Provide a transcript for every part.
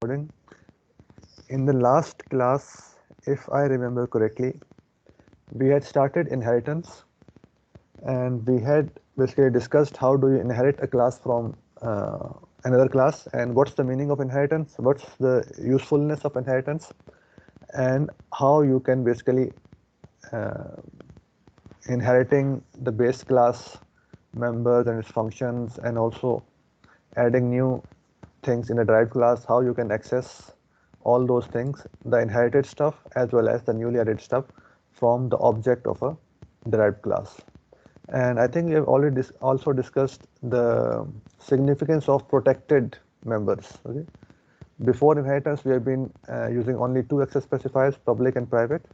Recording. In the last class, if I remember correctly, we had started inheritance and we had basically discussed how do you inherit a class from another class and what's the meaning of inheritance, what's the usefulness of inheritance, and how you can basically uh, inheriting the base class members and its functions, and also adding new things in a derived class, how you can access all those things, the inherited stuff as well as the newly added stuff from the object of a derived class. And I think we have already also discussed the significance of protected members. Okay? Before inheritance, we have been using only two access specifiers, public and private.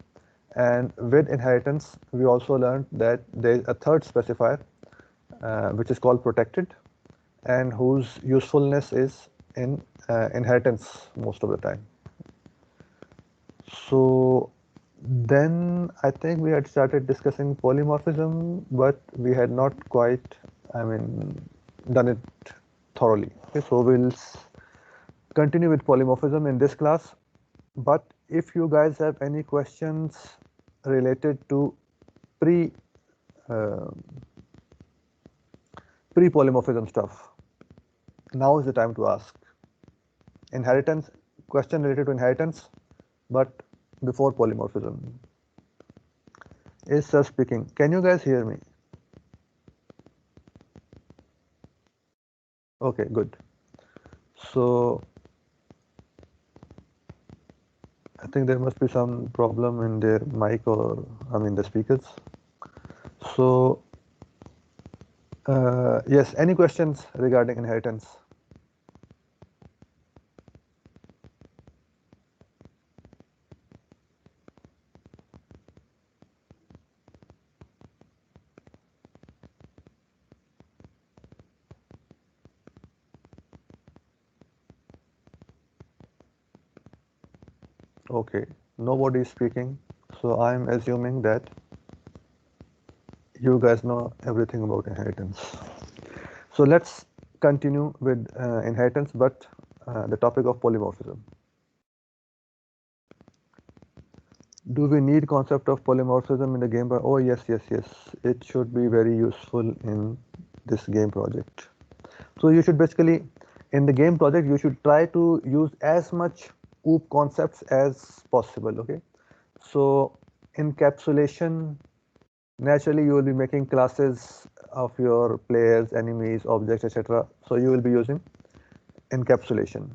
And with inheritance, we also learned that there is a third specifier, which is called protected, and whose usefulness is in inheritance most of the time. So then I think we had started discussing polymorphism, but we had not quite, done it thoroughly. Okay, so we'll continue with polymorphism in this class. But if you guys have any questions related to pre uh, pre-polymorphism stuff, now is the time to ask. Inheritance, question related to inheritance, but before polymorphism. Is sir speaking? Can you guys hear me? Okay, good. So I think there must be some problem in their mic, or the speakers. So yes, any questions regarding inheritance? Okay, nobody is speaking. So I'm assuming that you guys know everything about inheritance. So let's continue with inheritance, but the topic of polymorphism. Do we need concept of polymorphism in the game? Oh yes, yes, yes. It should be very useful in this game project. So you should basically, in the game project, you should try to use as much OOP concepts as possible. Okay. So encapsulation, naturally you will be making classes of your players, enemies, objects, etc. So you will be using encapsulation,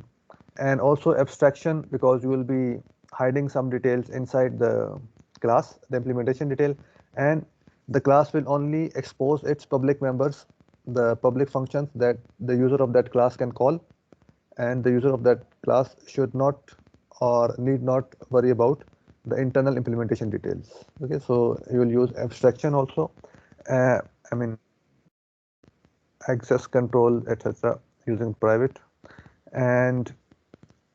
and also abstraction, because you will be hiding some details inside the class, the implementation detail, and the class will only expose its public members, the public functions that the user of that class can call, and the user of that class should not or need not worry about the internal implementation details. Okay, so you will use abstraction also, uh, I mean access control, etc., using private. And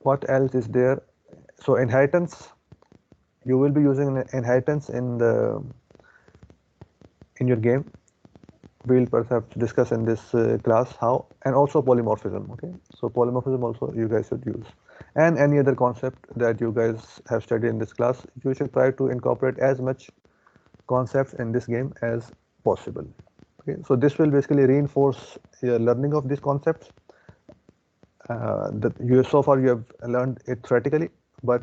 what else is there? So inheritance, you will be using inheritance in your game. We'll perhaps discuss in this class how, and also polymorphism. Okay, so polymorphism also you guys should use, and any other concept that you guys have studied in this class, you should try to incorporate as much concepts in this game as possible. Okay, so this will basically reinforce your learning of these concepts. That you so far you have learned it theoretically, but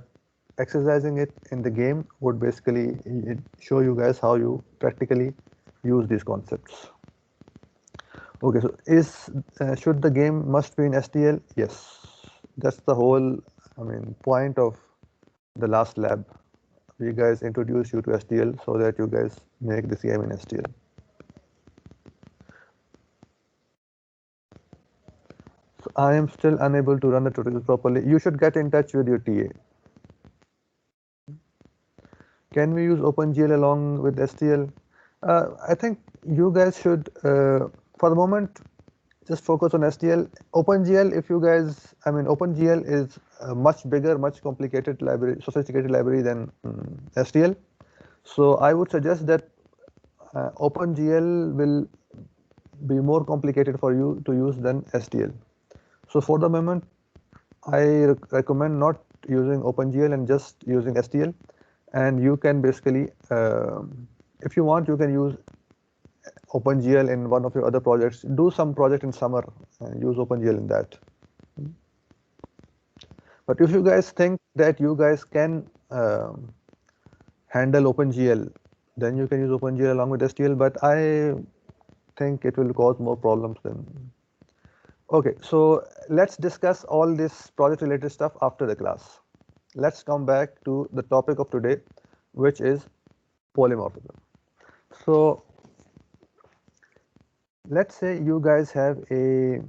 exercising it in the game would basically show you guys how you practically use these concepts. Okay, so is should the game must be in STL? Yes, that's the whole point of the last lab. We guys introduce you to STL so that you guys make this game in STL. So I am still unable to run the tutorial properly. You should get in touch with your TA. Can we use OpenGL along with STL? I think you guys should, for the moment, just focus on STL. OpenGL, if you guys, OpenGL is a much bigger, much complicated library, sophisticated library than STL. So I would suggest that OpenGL will be more complicated for you to use than STL. So for the moment, I recommend not using OpenGL and just using STL. And you can basically, if you want, you can use OpenGL in one of your other projects. Do some project in summer and use OpenGL in that. But if you guys think that you guys can handle OpenGL, then you can use OpenGL along with STL. But I think it will cause more problems than. Okay, so let's discuss all this project related stuff after the class. Let's come back to the topic of today, which is polymorphism. So let's say you guys have a,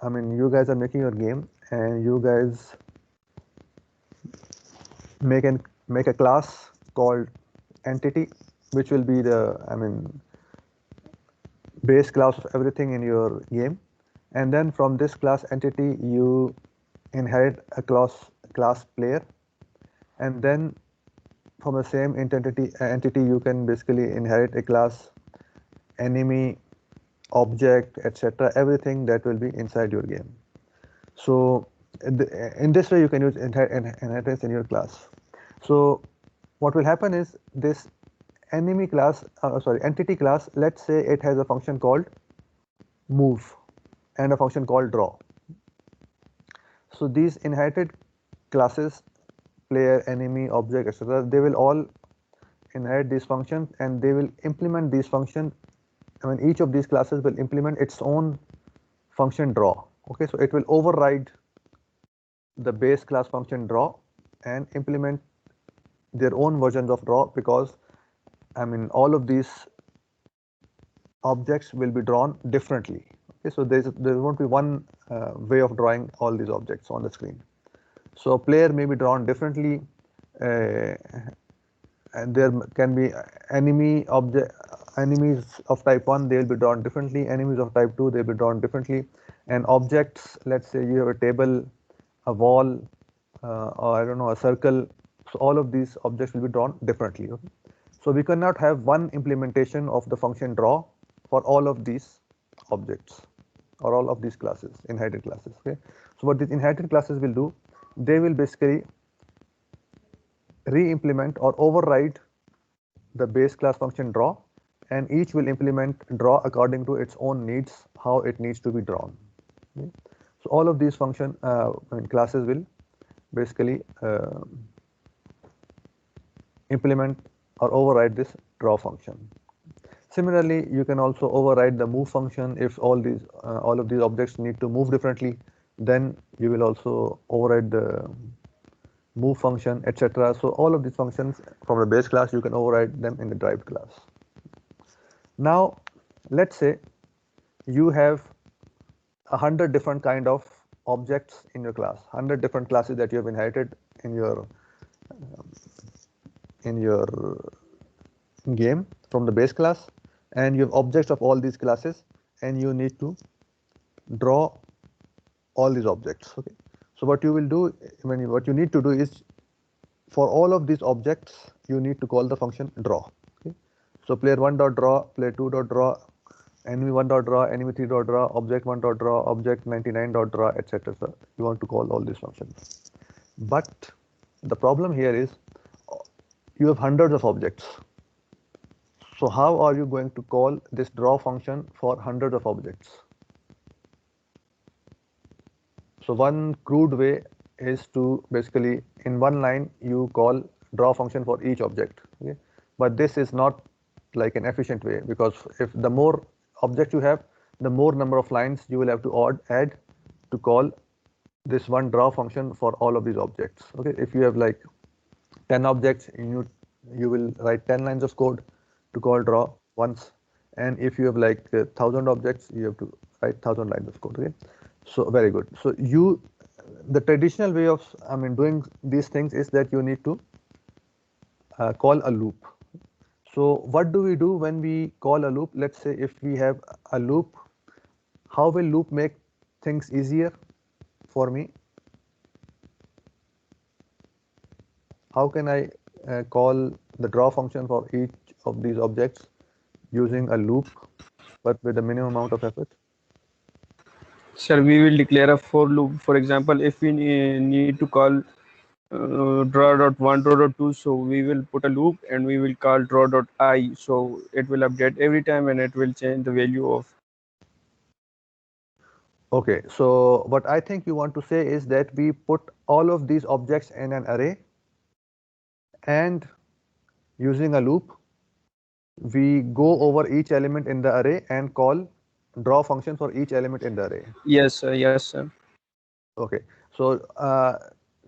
you guys are making your game and you guys make a class called entity, which will be the, base class of everything in your game. And then from this class entity, you inherit a class player. And then from the same entity, you can basically inherit a class enemy, object, etc. Everything that will be inside your game. So in this way, you can use inheritance in your class. So what will happen is this entity class, let's say it has a function called move and a function called draw. So these inherited classes, player, enemy, object, etc., they will all inherit these functions and they will implement these functions. Each of these classes will implement its own function draw. Okay, so it will override the base class function draw and implement their own versions of draw, because all of these objects will be drawn differently. Okay, so there won't be one way of drawing all these objects on the screen. So player may be drawn differently, and there can be enemies of type 1, they will be drawn differently, enemies of type 2, they'll be drawn differently, and objects, let's say you have a table, a wall, or I don't know, a circle, so all of these objects will be drawn differently. Okay? So we cannot have one implementation of the function draw for all of these objects or all of these classes, inherited classes. Okay, so what these inherited classes will do, they will basically re-implement or override the base class function draw, and each will implement draw according to its own needs, how it needs to be drawn. Okay? So all of these classes will basically implement or override this draw function. Similarly, you can also override the move function. If all of these objects need to move differently, then you will also override the move function, etc. So all of these functions from the base class, you can override them in the derived class. Now, let's say you have 100 different kind of objects in your class, 100 different classes that you have inherited in your game from the base class, and you have objects of all these classes, and you need to draw all these objects. Okay, so what you will do, what you need to do is, for all of these objects, you need to call the function draw. Okay, so player 1 dot draw, player 2 dot draw, enemy 1 dot draw, enemy 3 dot draw, object 1 dot draw, object 99 dot draw, etc. So you want to call all these functions. But the problem here is you have hundreds of objects. So how are you going to call this draw function for hundreds of objects? So one crude way is to basically, in one line, you call draw function for each object. Okay? But this is not like an efficient way, because if the more objects you have, the more number of lines you will have to add to call this one draw function for all of these objects. Okay, if you have like 10 objects, you will write 10 lines of code to call draw once, and if you have like 1,000 objects, you have to write 1,000 lines of code. Okay, so very good. So the traditional way of doing these things is that you need to call a loop. So what do we do when we call a loop? Let's say if we have a loop, how will loop make things easier for me? How can I call the draw function for each of these objects using a loop, but with a minimum amount of effort? Sir, we will declare a for loop. For example, if we need to call draw.1, draw.2, so we will put a loop and we will call draw.I. So it will update every time and it will change the value of. Okay, so what I think you want to say is that we put all of these objects in an array, and using a loop, we go over each element in the array and call draw function for each element in the array. Yes, sir. Yes, sir. Okay, so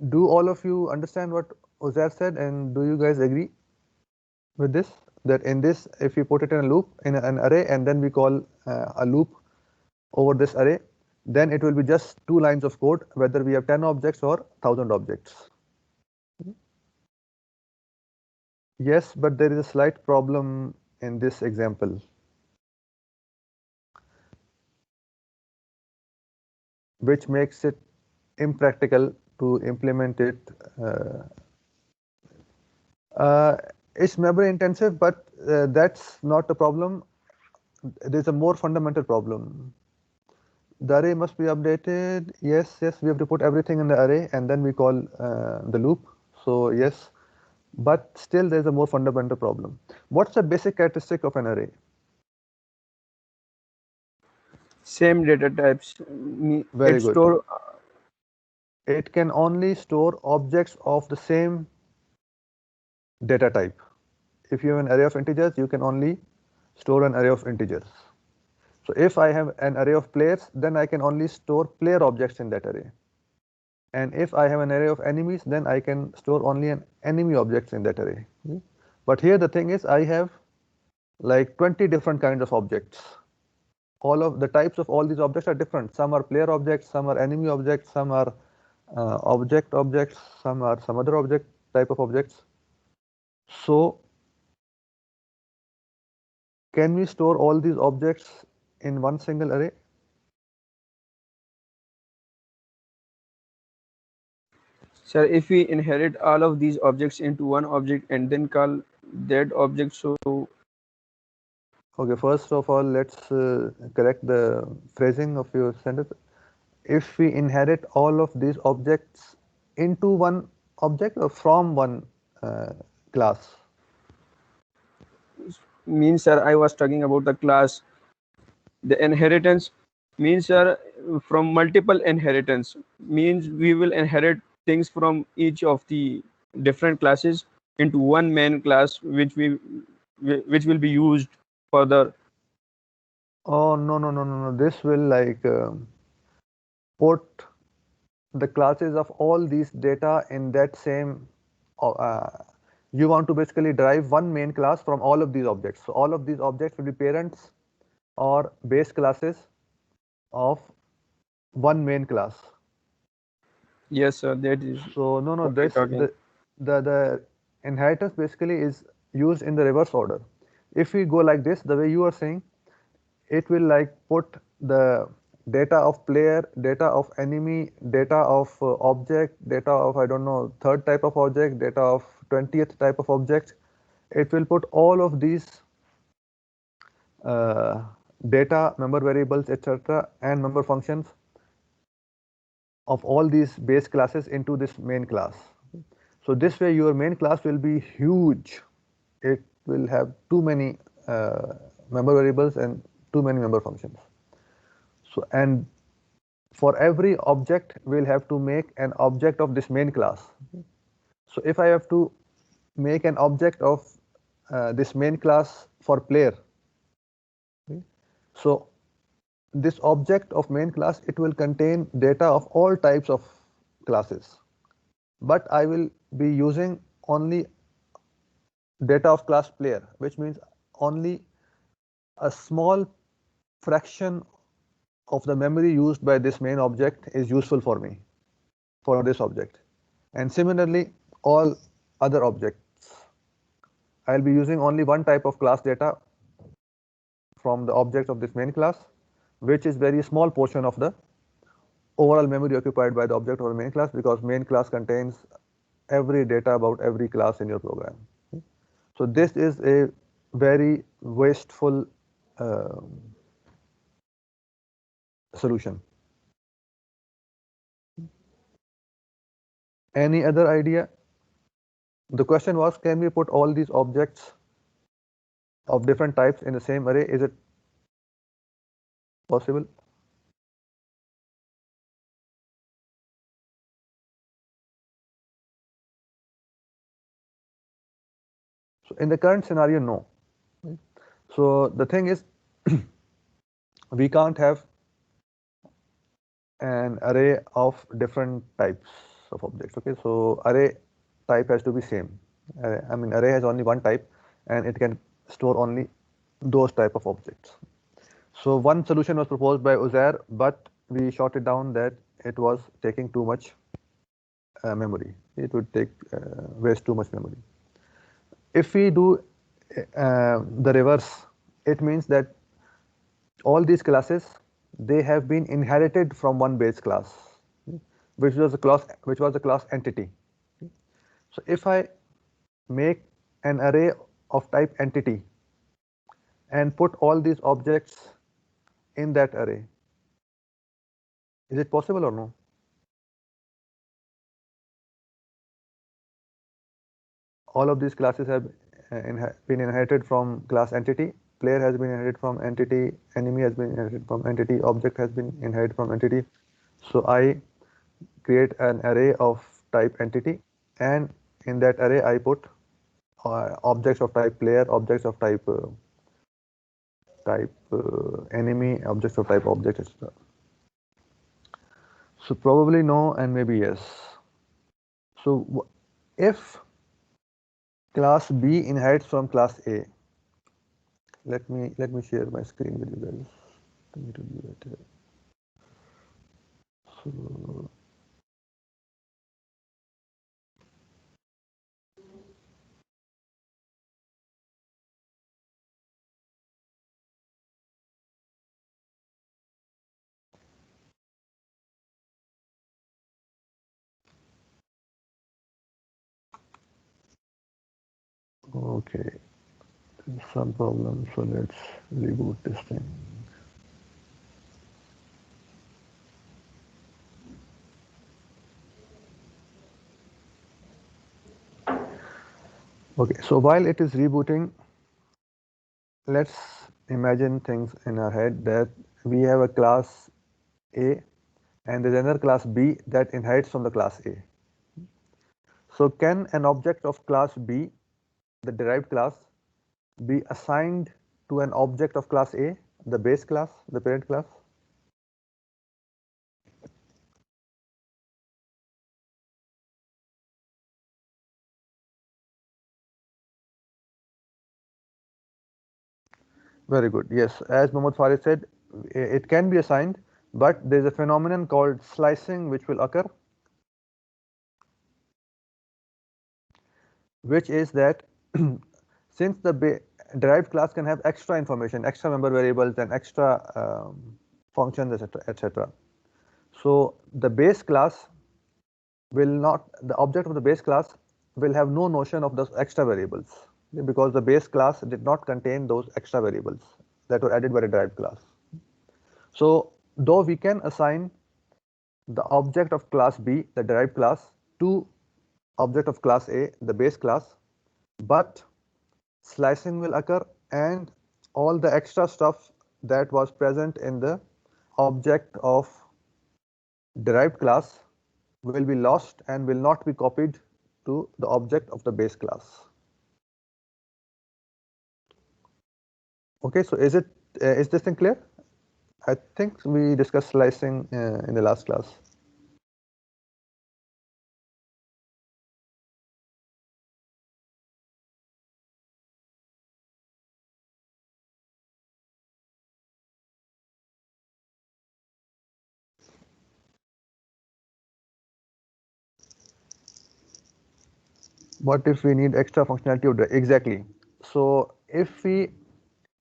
do all of you understand what Uzair said, and do you guys agree with this? That in this, if we put it in a loop in an array, and then we call a loop over this array, then it will be just 2 lines of code, whether we have 10 objects or 1000 objects. Yes, but there is a slight problem in this example, which makes it impractical to implement it. Uh, uh, it's memory intensive, but that's not the problem. There's a more fundamental problem. The array must be updated. Yes, yes, we have to put everything in the array and then we call the loop. So yes, but still there's a more fundamental problem. What's the basic characteristic of an array? Same data types. Very It good. store. It can only store objects of the same data type. If you have an array of integers, you can only store an array of integers. So if I have an array of players, then I can only store player objects in that array. And if I have an array of enemies, then I can store only an enemy objects in that array. But here the thing is, I have like 20 different kinds of objects. All of the types of all these objects are different. Some are player objects, some are enemy objects, some are objects, some are some other object type of objects. So can we store all these objects in one single array? Sir, if we inherit all of these objects into one object and then call that object, so Okay, first of all, let's correct the phrasing of your sentence. If we inherit all of these objects into one object or from one class? means, sir, I was talking about the class. The inheritance means, sir, from multiple inheritance means we will inherit things from each of the different classes into one main class, which will be used further. Oh, no, no, no, no, no. This will like put the classes of all these data in that same. Uh, you want to basically derive one main class from all of these objects. So all of these objects will be parents or base classes of one main class. Yes, sir, that is So no, no, what we're this talking. the inheritance basically is used in the reverse order. If we go like this, the way you are saying, it will like put the data of player, data of enemy, data of object, data of I don't know third type of object, data of 20th type of object. It will put all of these uh, data, member variables, etc., and member functions of all these base classes into this main class. So this way your main class will be huge. It will have too many member variables and too many member functions. So and for every object we'll have to make an object of this main class. So if I have to make an object of this main class for player, okay, so this object of main class, it will contain data of all types of classes, but I will be using only data of class player, which means only a small fraction of the memory used by this main object is useful for me for this object. And similarly, all other objects, I'll be using only one type of class data from the object of this main class, which is very small portion of the overall memory occupied by the object of the main class, because main class contains every data about every class in your program. So this is a very wasteful uh, solution. Any other idea? The question was, can we put all these objects of different types in the same array? Is it possible? So in the current scenario, no. So the thing is, we can't have an array of different types of objects. Okay, so array type has to be same. I mean, array has only one type, and it can store only those type of objects. So one solution was proposed by Uzair, but we shot it down that it was taking too much memory. It would take waste too much memory. If we do the reverse, it means that all these classes, they have been inherited from one base class, which was the class entity. So if I make an array of type entity and put all these objects in that array, is it possible or no? All of these classes have been inherited from class entity. Player has been inherited from entity, enemy has been inherited from entity, object has been inherited from entity. So I create an array of type entity, and in that array I put objects of type player, objects of type enemy, objects of type object, etc. So probably no, and maybe yes. So if class B inherits from class A, let me share my screen with you guys. Let me do that here. So okay, some problem. So let's reboot this thing. Okay, so while it is rebooting, let's imagine things in our head that we have a class A and there's another class B that inherits from the class A. So can an object of class B, the derived class, be assigned to an object of class A, the base class, the parent class? Very good. Yes, as Mohammad Farid said, it can be assigned, but there's a phenomenon called slicing which will occur, which is that since the derived class can have extra information, extra member variables, and extra functions, etc., etc. So the base class will not, the object of the base class will have no notion of those extra variables because the base class did not contain those extra variables that were added by the derived class. So though we can assign the object of class B, the derived class, to object of class A, the base class, but slicing will occur and all the extra stuff that was present in the object of derived class will be lost and will not be copied to the object of the base class. Okay, so is this thing clear? I think we discussed slicing in the last class. What if we need extra functionality of the exactly? So if we,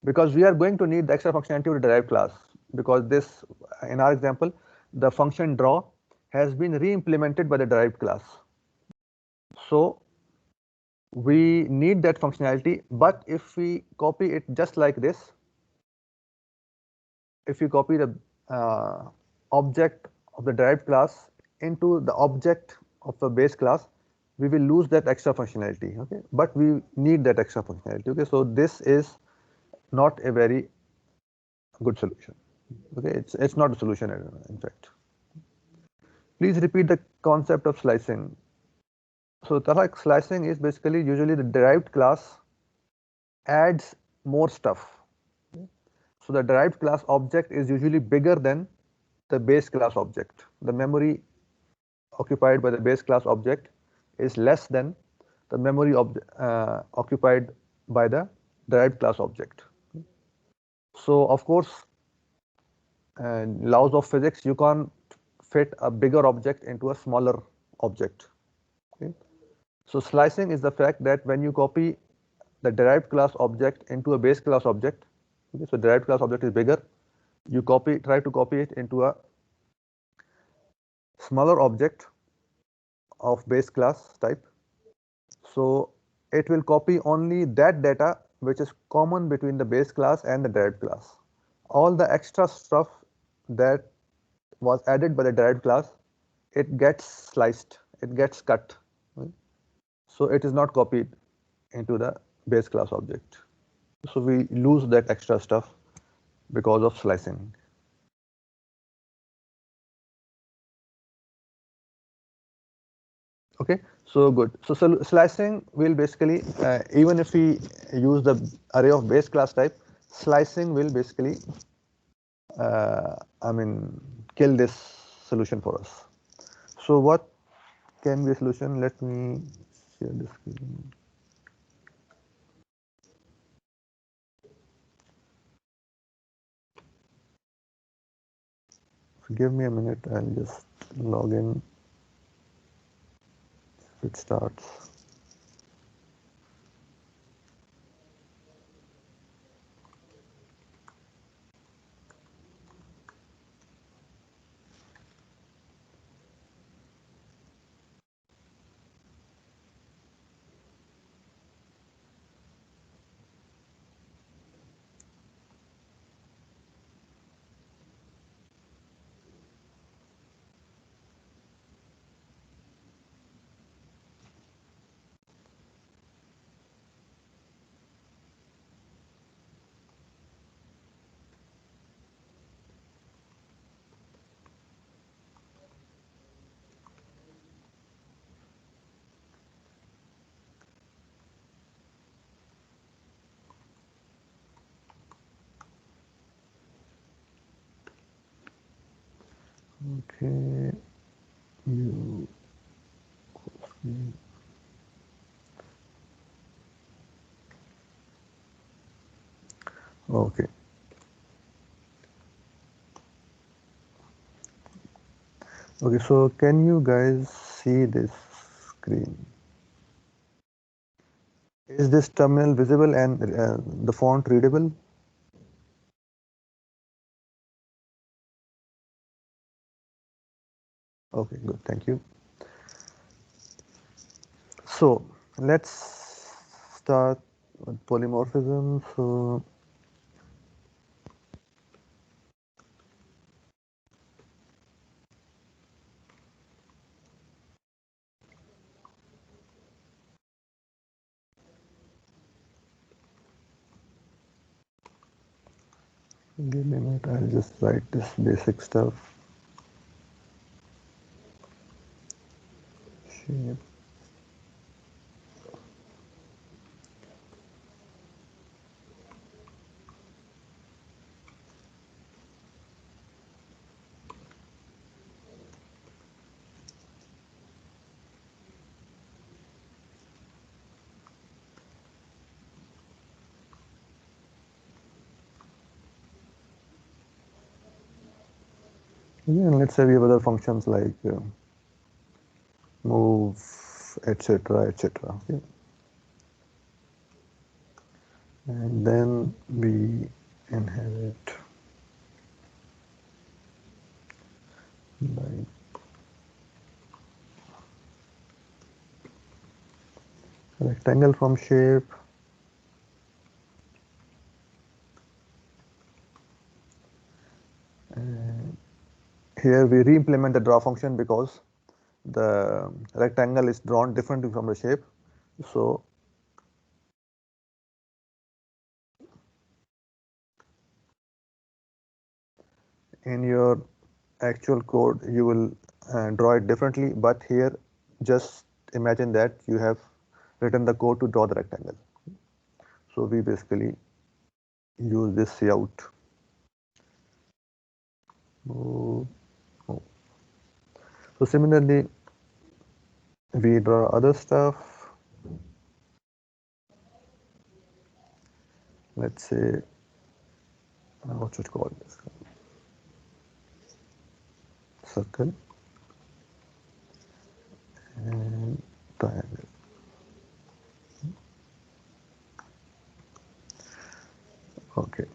because we are going to need the extra functionality of the derived class, because this, in our example, the function draw has been re-implemented by the derived class. So we need that functionality, but if we copy it just like this, if you copy the object of the derived class into the object of the base class, we will lose that extra functionality. Okay, but we need that extra functionality. Okay, so this is not a very good solution. Okay, it's not a solution in fact. Please repeat the concept of slicing. So Tarak, slicing is basically usually the derived class adds more stuff. So the derived class object is usually bigger than the base class object. The memory occupied by the base class object is less than the memory occupied by the derived class object. So of course, laws of physics, you can't fit a bigger object into a smaller object. Okay? So slicing is the fact that when you copy the derived class object into a base class object, okay, so derived class object is bigger, you try to copy it into a smaller object of base class type. So it will copy only that data which is common between the base class and the derived class. All the extra stuff that was added by the derived class, it gets sliced, it gets cut. Right? So it is not copied into the base class object. So we lose that extra stuff because of slicing. Okay, so good. So slicing will basically, even if we use the array of base class type, slicing will basically, I mean, kill this solution for us. So what can be a solution? Let me share the screen. Give me a minute, I'll just log in if it starts. Okay, you. Okay. Okay, so can you guys see this screen? Is this terminal visible and the font readable? Okay, good, thank you. So let's start with polymorphism. So give me a minute, I'll just write this basic stuff. Shape. Yeah, and let's say we have other functions like move, etc., etc. Okay. And then we inherit by rectangle from shape. And here we re-implement the draw function because the rectangle is drawn differently from the shape. So in your actual code you will draw it differently, but here just imagine that you have written the code to draw the rectangle. So we basically use this cout. Oh, oh. So similarly, we draw other stuff. Let's say, what should call this? Circle and triangle. Okay.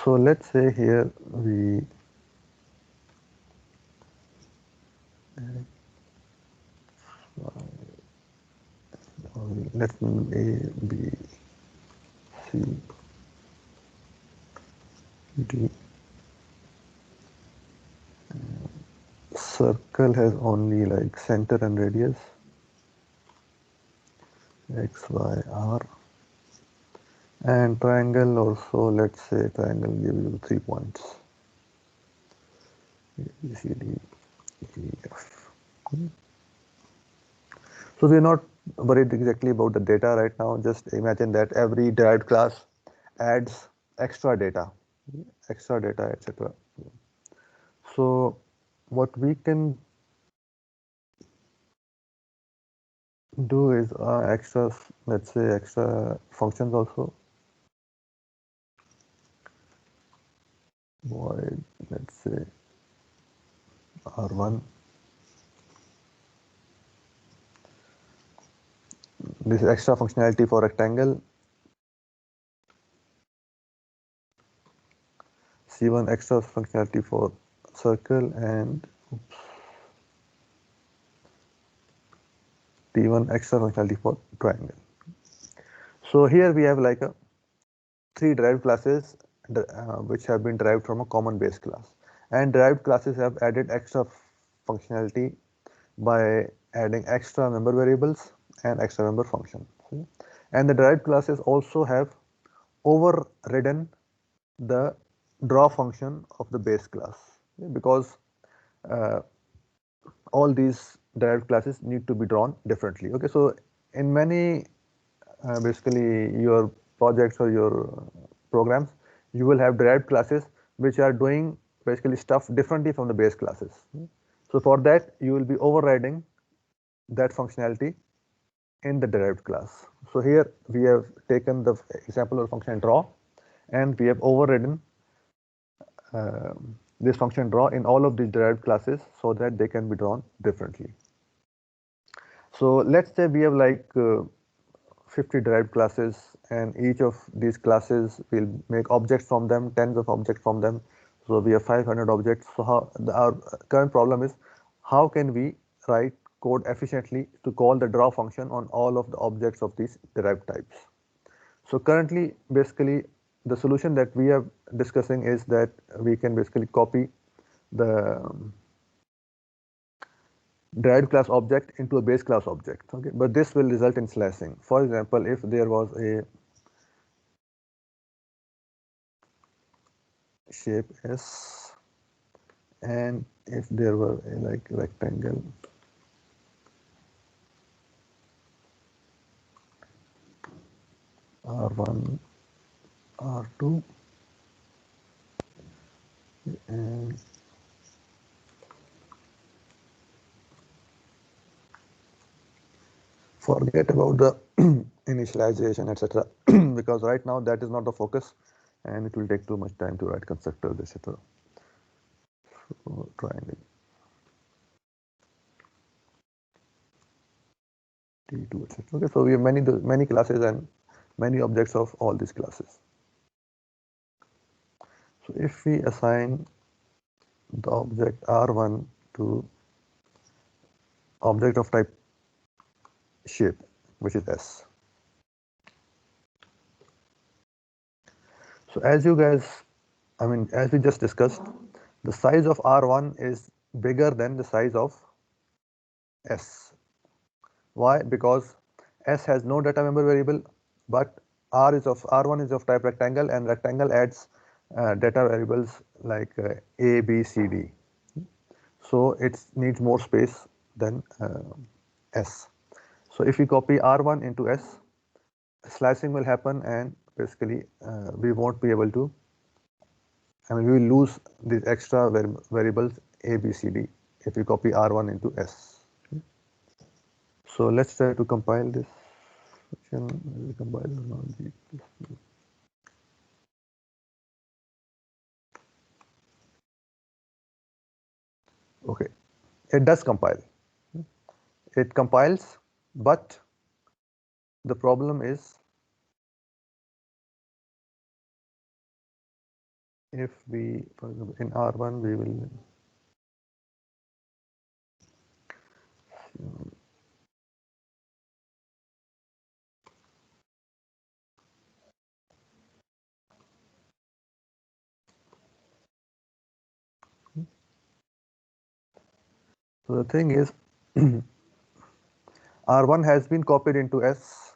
So let's say here we let A, B, C, D. Circle has only like center and radius, X, Y, R. And triangle also, let's say triangle give you 3 points, A, B, C, D, E, F. So we're not worried exactly about the data right now. Just imagine that every derived class adds extra data, etc. So what we can do is extra, let's say extra functions also. Void, let's say R1. This is extra functionality for rectangle. C1 extra functionality for circle, and T1 extra functionality for triangle. So here we have like a 3 derived classes which have been derived from a common base class, and derived classes have added extra functionality by adding extra member variables and extra member functions. And the derived classes also have overridden the draw function of the base class, because uh, all these derived classes need to be drawn differently. Okay, so in many basically your projects or your programs, you will have derived classes which are doing basically stuff differently from the base classes. So for that, you will be overriding that functionality in the derived class. So here we have taken the example of function draw, and we have overridden this function draw in all of these derived classes so that they can be drawn differently. So let's say we have like 50 derived classes, and each of these classes will make objects from them, tens of objects from them. So we have 500 objects. So our current problem is, how can we write code efficiently to call the draw function on all of the objects of these derived types? So currently, basically, the solution that we are discussing is that we can basically copy the derived class object into a base class object. Okay, but this will result in slashing. For example, if there was a shape S, and if there were a like rectangle R1, R2, and forget about the initialization, etc. because right now that is not the focus, and it will take too much time to write constructors, etc. So triangle T2, etc. Okay, so we have many classes and many objects of all these classes. So if we assign the object R1 to object of type shape, which is S. So as you guys, as we just discussed, the size of R1 is bigger than the size of S. Why? Because S has no data member variable, but R1 is of type rectangle, and rectangle adds data variables like A, B, C, D. So it needs more space than S. So if we copy R1 into S, slicing will happen, and basically we won't be able to, we will lose these extra variables A, B, C, D if we copy R1 into S. So let's try to compile this function. Compile or not? Okay, it does compile. It compiles, but the problem is if we, for example, in R1 we will so the thing is R1 has been copied into S,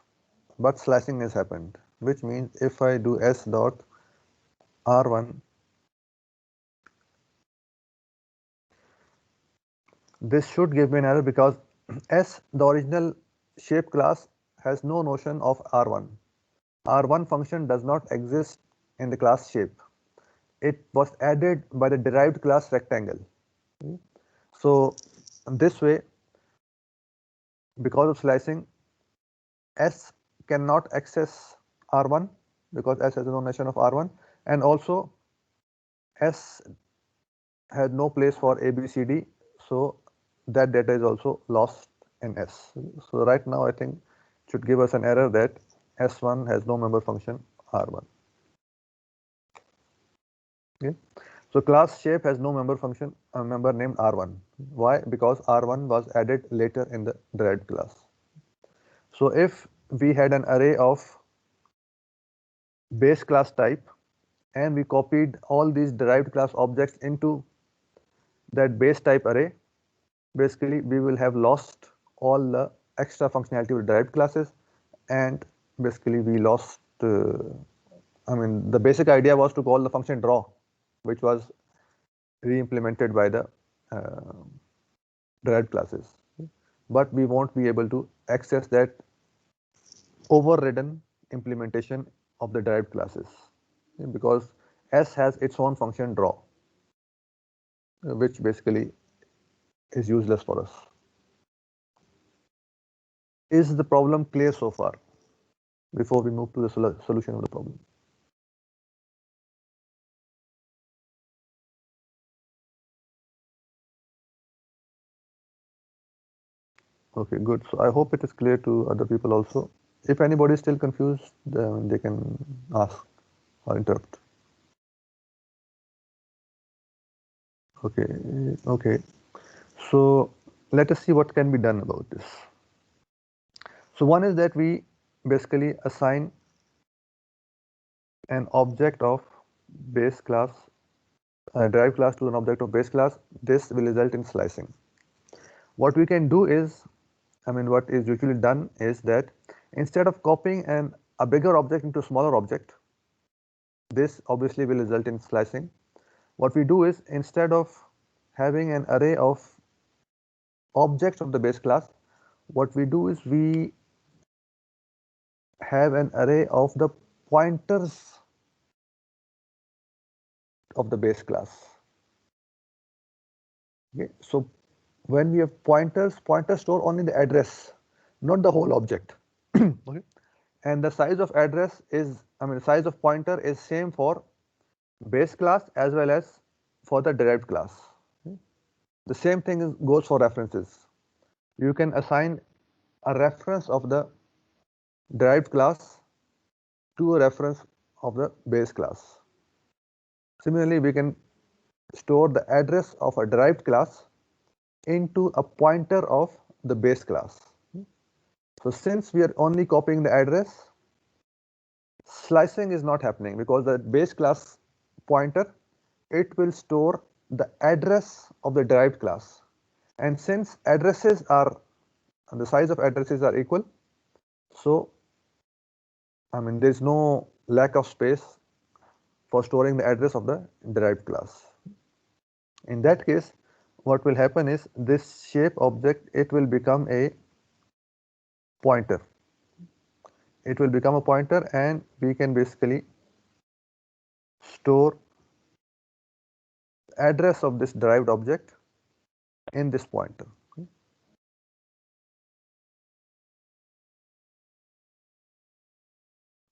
but slicing has happened, which means if I do S dot R1, this should give me an error because S, the original shape class, has no notion of R1. R1 function does not exist in the class shape. It was added by the derived class rectangle. So this way, because of slicing, S cannot access R1 because S has no notion of R1, and also S has no place for ABCD, so that data is also lost in S. So right now I think it should give us an error that S1 has no member function R1. Okay. So class shape has no member function, a member named R1. Why? Because R1 was added later in the derived class. So if we had an array of base class type and we copied all these derived class objects into that base type array, basically we will have lost all the extra functionality of derived classes, and basically we lost the basic idea was to call the function draw, which was re-implemented by the uh, derived classes, but we won't be able to access that overridden implementation of the derived classes because S has its own function draw, which basically is useless for us. Is the problem clear so far before we move to the solution of the problem? Okay, good. So I hope it is clear to other people also. If anybody is still confused, then they can ask or interrupt. Okay, okay. So let us see what can be done about this. So one is that we basically assign an object of base class, derived class to an object of base class. This will result in slicing. What we can do is, what is usually done is that instead of copying a bigger object into a smaller object, this obviously will result in slicing. What we do is instead of having an array of objects of the base class, what we do is we have an array of the pointers of the base class. Okay, so when we have pointers store only the address, not the whole object. Okay, and the size of address is, size of pointer is same for base class as well as for the derived class. Okay? The same thing goes for references. You can assign a reference of the derived class to a reference of the base class. Similarly, we can store the address of a derived class into a pointer of the base class. So since we are only copying the address, slicing is not happening because the base class pointer, it will store the address of the derived class, And since addresses are, the size of addresses are equal, so I mean there's no lack of space for storing the address of the derived class. In that case, what will happen is this shape object, it will become a pointer. It will become a pointer, and we can basically store address of this derived object in this pointer.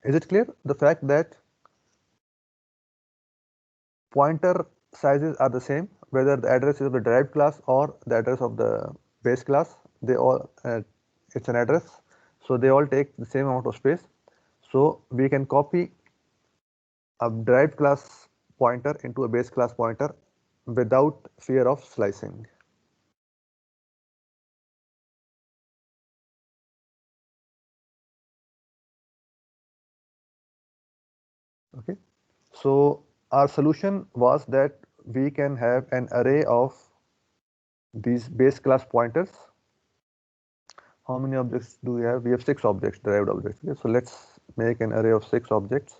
Is it clear? The fact that pointer sizes are the same, whether the address is of the derived class or the address of the base class, they all it's an address, so they all take the same amount of space. So we can copy a derived class pointer into a base class pointer without fear of slicing. Okay, so our solution was that we can have an array of these base class pointers. How many objects do we have? We have 6 objects, derived objects. Okay, so let's make an array of 6 objects.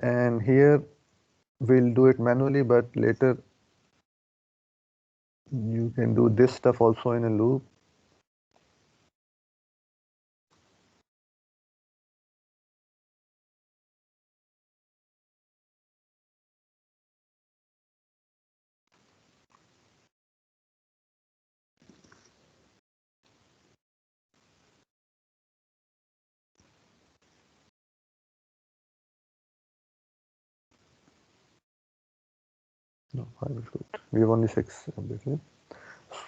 And here we'll do it manually, but later you can do this stuff also in a loop. No, 5 is good. We have only 6 objects. Okay?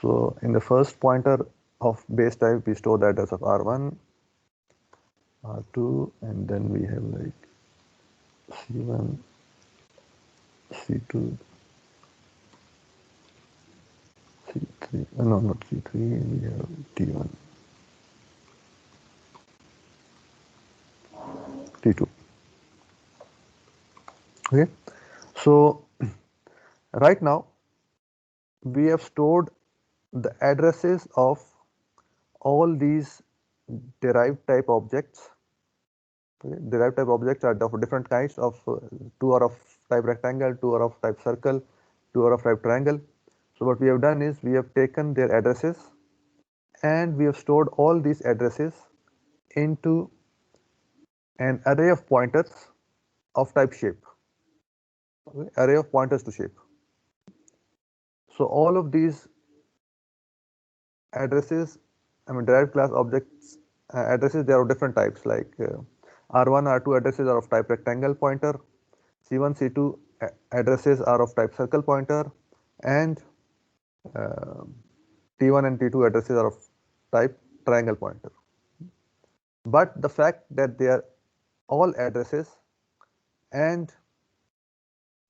So in the first pointer of base type, we store the address of R1, R2, and then we have like C1, C2, C3. No, not C3. We have T1, T2. Okay. So right now we have stored the addresses of all these derived type objects. Okay. Derived type objects are of different kinds of 2 are of type rectangle, 2 are of type circle, 2 are of type triangle. So what we have done is we have taken their addresses and we have stored all these addresses into an array of pointers of type shape. Okay. Array of pointers to shape. So all of these addresses, I mean derived class objects addresses, they are of different types, like R1, R2 addresses are of type rectangle pointer, C1, C2 addresses are of type circle pointer, and T1 and T2 addresses are of type triangle pointer. But the fact that they are all addresses and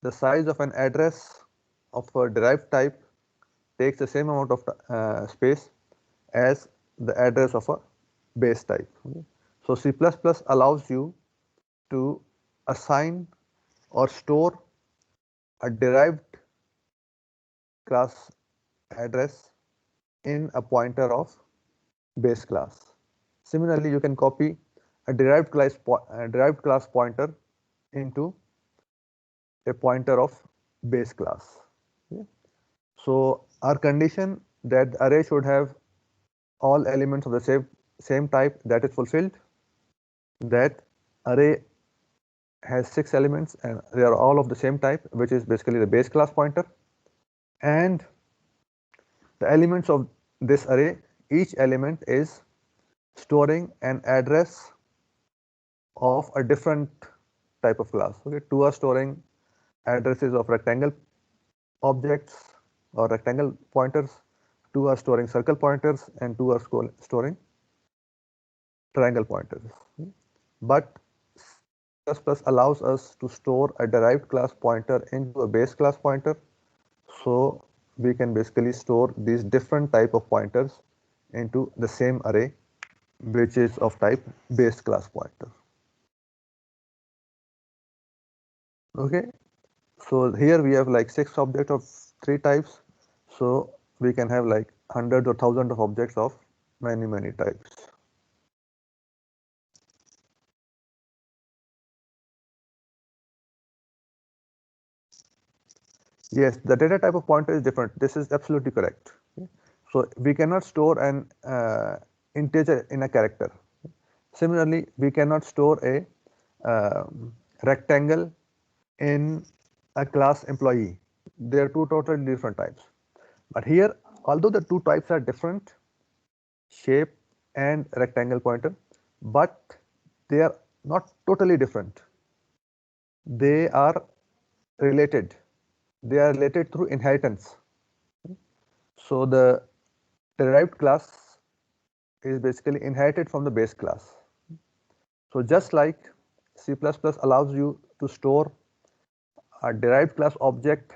the size of an address of a derived type takes the same amount of space as the address of a base type. Okay. So C++ allows you to assign or store a derived class address in a pointer of base class. Similarly, you can copy a derived class pointer into a pointer of base class. Okay. So our condition that the array should have all elements of the same type, that is fulfilled. That array has 6 elements and they are all of the same type, which is basically the base class pointer. And the elements of this array, each element is storing an address of a different type of class. Okay, 2 are storing addresses of rectangle objects or rectangle pointers, 2 are storing circle pointers, and 2 are storing triangle pointers. But C++ allows us to store a derived class pointer into a base class pointer, so we can basically store these different type of pointers into the same array, which is of type base class pointer. Okay, so here we have like 6 objects of 3 types. So we can have like hundreds or thousands of objects of many types. Yes, the data type of pointer is different. This is absolutely correct. So we cannot store an integer in a character. Similarly, we cannot store a rectangle in a class employee. They are two totally different types. But here, although the two types are different, shape and rectangle pointer, but they are not totally different. They are related. They are related through inheritance. So the derived class is basically inherited from the base class. So just like C++ allows you to store a derived class object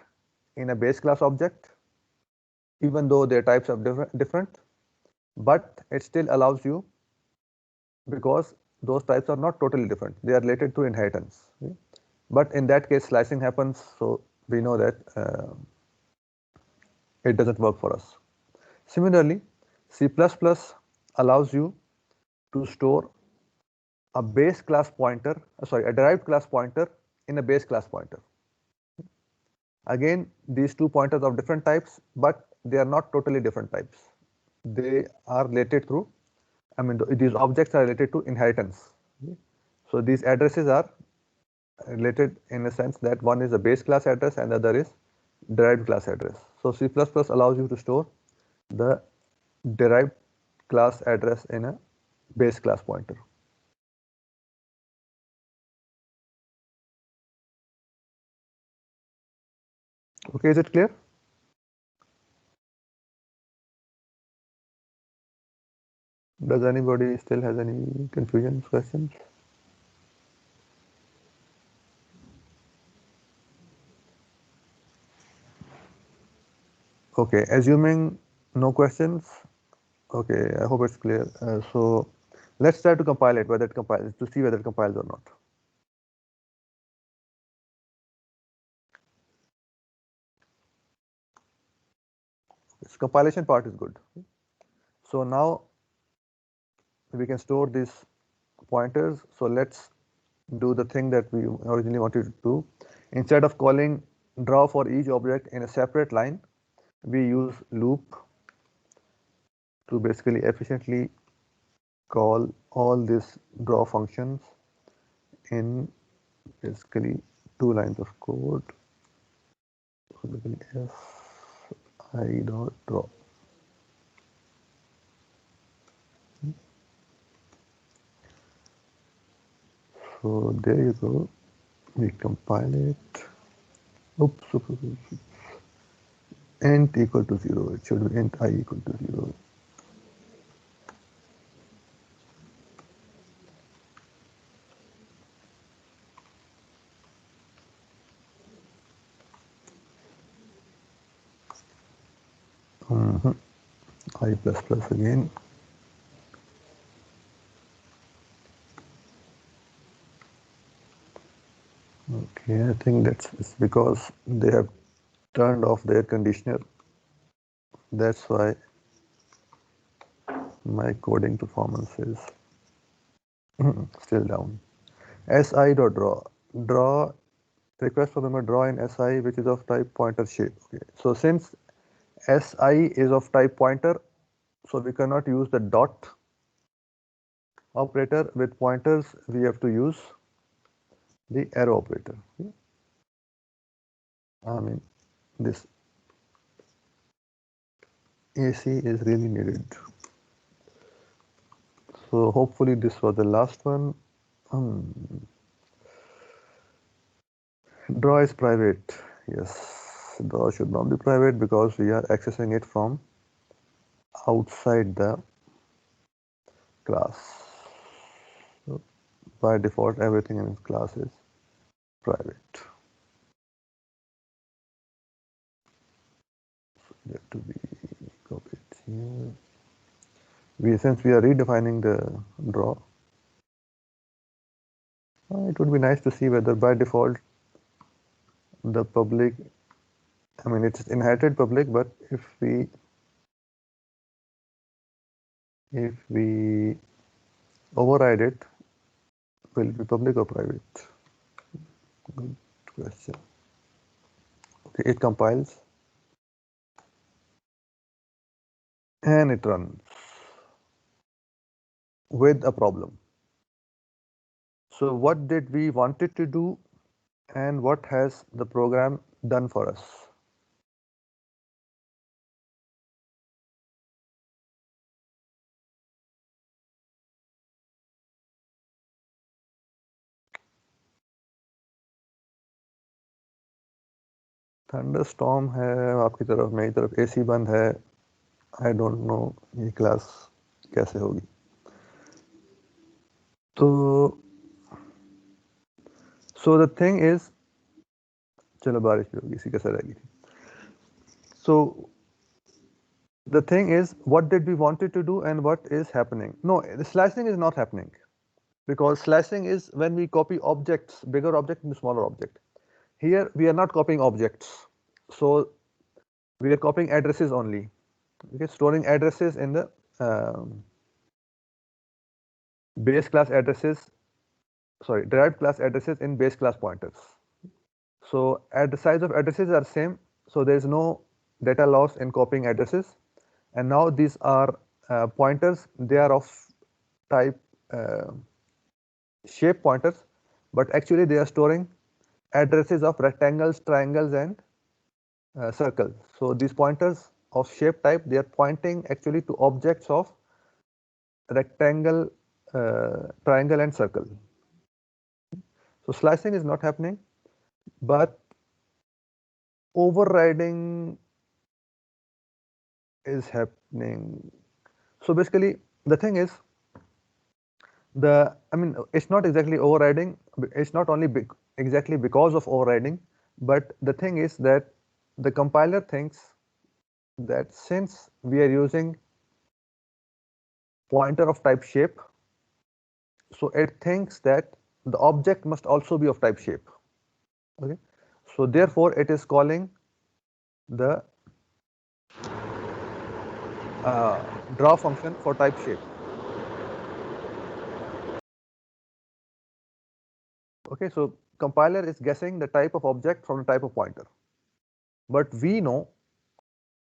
in a base class object, even though their types are different, but it still allows you because those types are not totally different. They are related to inheritance. But in that case, slicing happens, so we know that it doesn't work for us. Similarly, C++ allows you to store a base class pointer, a derived class pointer in a base class pointer. Again, these two pointers of different types, but they are not totally different types. They are related through, these objects are related to inheritance. So these addresses are related in a sense that one is a base class address and the other is derived class address. So C++ allows you to store the derived class address in a base class pointer. Okay, is it clear? Does anybody still has any confusion, questions? Okay, assuming no questions, okay, I hope it's clear. So let's try to compile it, whether it compiles, to see whether it compiles or not. This compilation part is good. So now we can store these pointers. So let's do the thing that we originally wanted to do. Instead of calling draw for each object in a separate line, we use loop to basically efficiently call all these draw functions in basically two lines of code. So basically fi dot draw. So there you go. We compile it. Oops. Int equal to 0. It should be int I equal to 0. I plus plus again. Okay, I think that's because they have turned off the air conditioner. That's why my coding performance is still down. Si dot draw. Draw request for member draw in si which is of type pointer shape. Okay. So since si is of type pointer, so we cannot use the dot operator with pointers. We have to use the arrow operator. I mean, this AC is really needed. So hopefully this was the last one. Draw is private. Yes, draw should not be private because we are accessing it from outside the class. So by default, everything in this class is private. So we have to be copied here. Since we are redefining the draw, it would be nice to see whether by default the public I mean, it's inherited public, but if we override it, will it be public or private? Good question. Okay, it compiles and it runs with a problem. So what did we want it to do and what has the program done for us? Thunderstorm है आपकी तरफ, मेरी तरफ AC बंद है. I don't know ये class कैसे होगी. तो सो द थिंग इज, चलो बारिश भी होगी, इसी कैसे रहेगी. सो the thing is, what did we wanted to do and what is happening? No, the slicing is not happening, because slicing is when we copy objects, bigger object into smaller object. Here we are not copying objects, so we are copying addresses only. Okay, storing addresses in the base class addresses, sorry, derived class addresses in base class pointers. So at the size of addresses are same, so there is no data loss in copying addresses. And now these are pointers, they are of type shape pointers, but actually they are storing addresses of rectangles, triangles, and circles. So these pointers of shape type, they are pointing actually to objects of rectangle, triangle, and circle. So slicing is not happening, but overriding is happening. So basically the thing is, I mean, it's not exactly overriding, it's not only exactly because of overriding, but the thing is that the compiler thinks that since we are using pointer of type shape, so it thinks that the object must also be of type shape. Okay, so therefore it is calling the draw function for type shape. Okay, so compiler is guessing the type of object from the type of pointer, but we know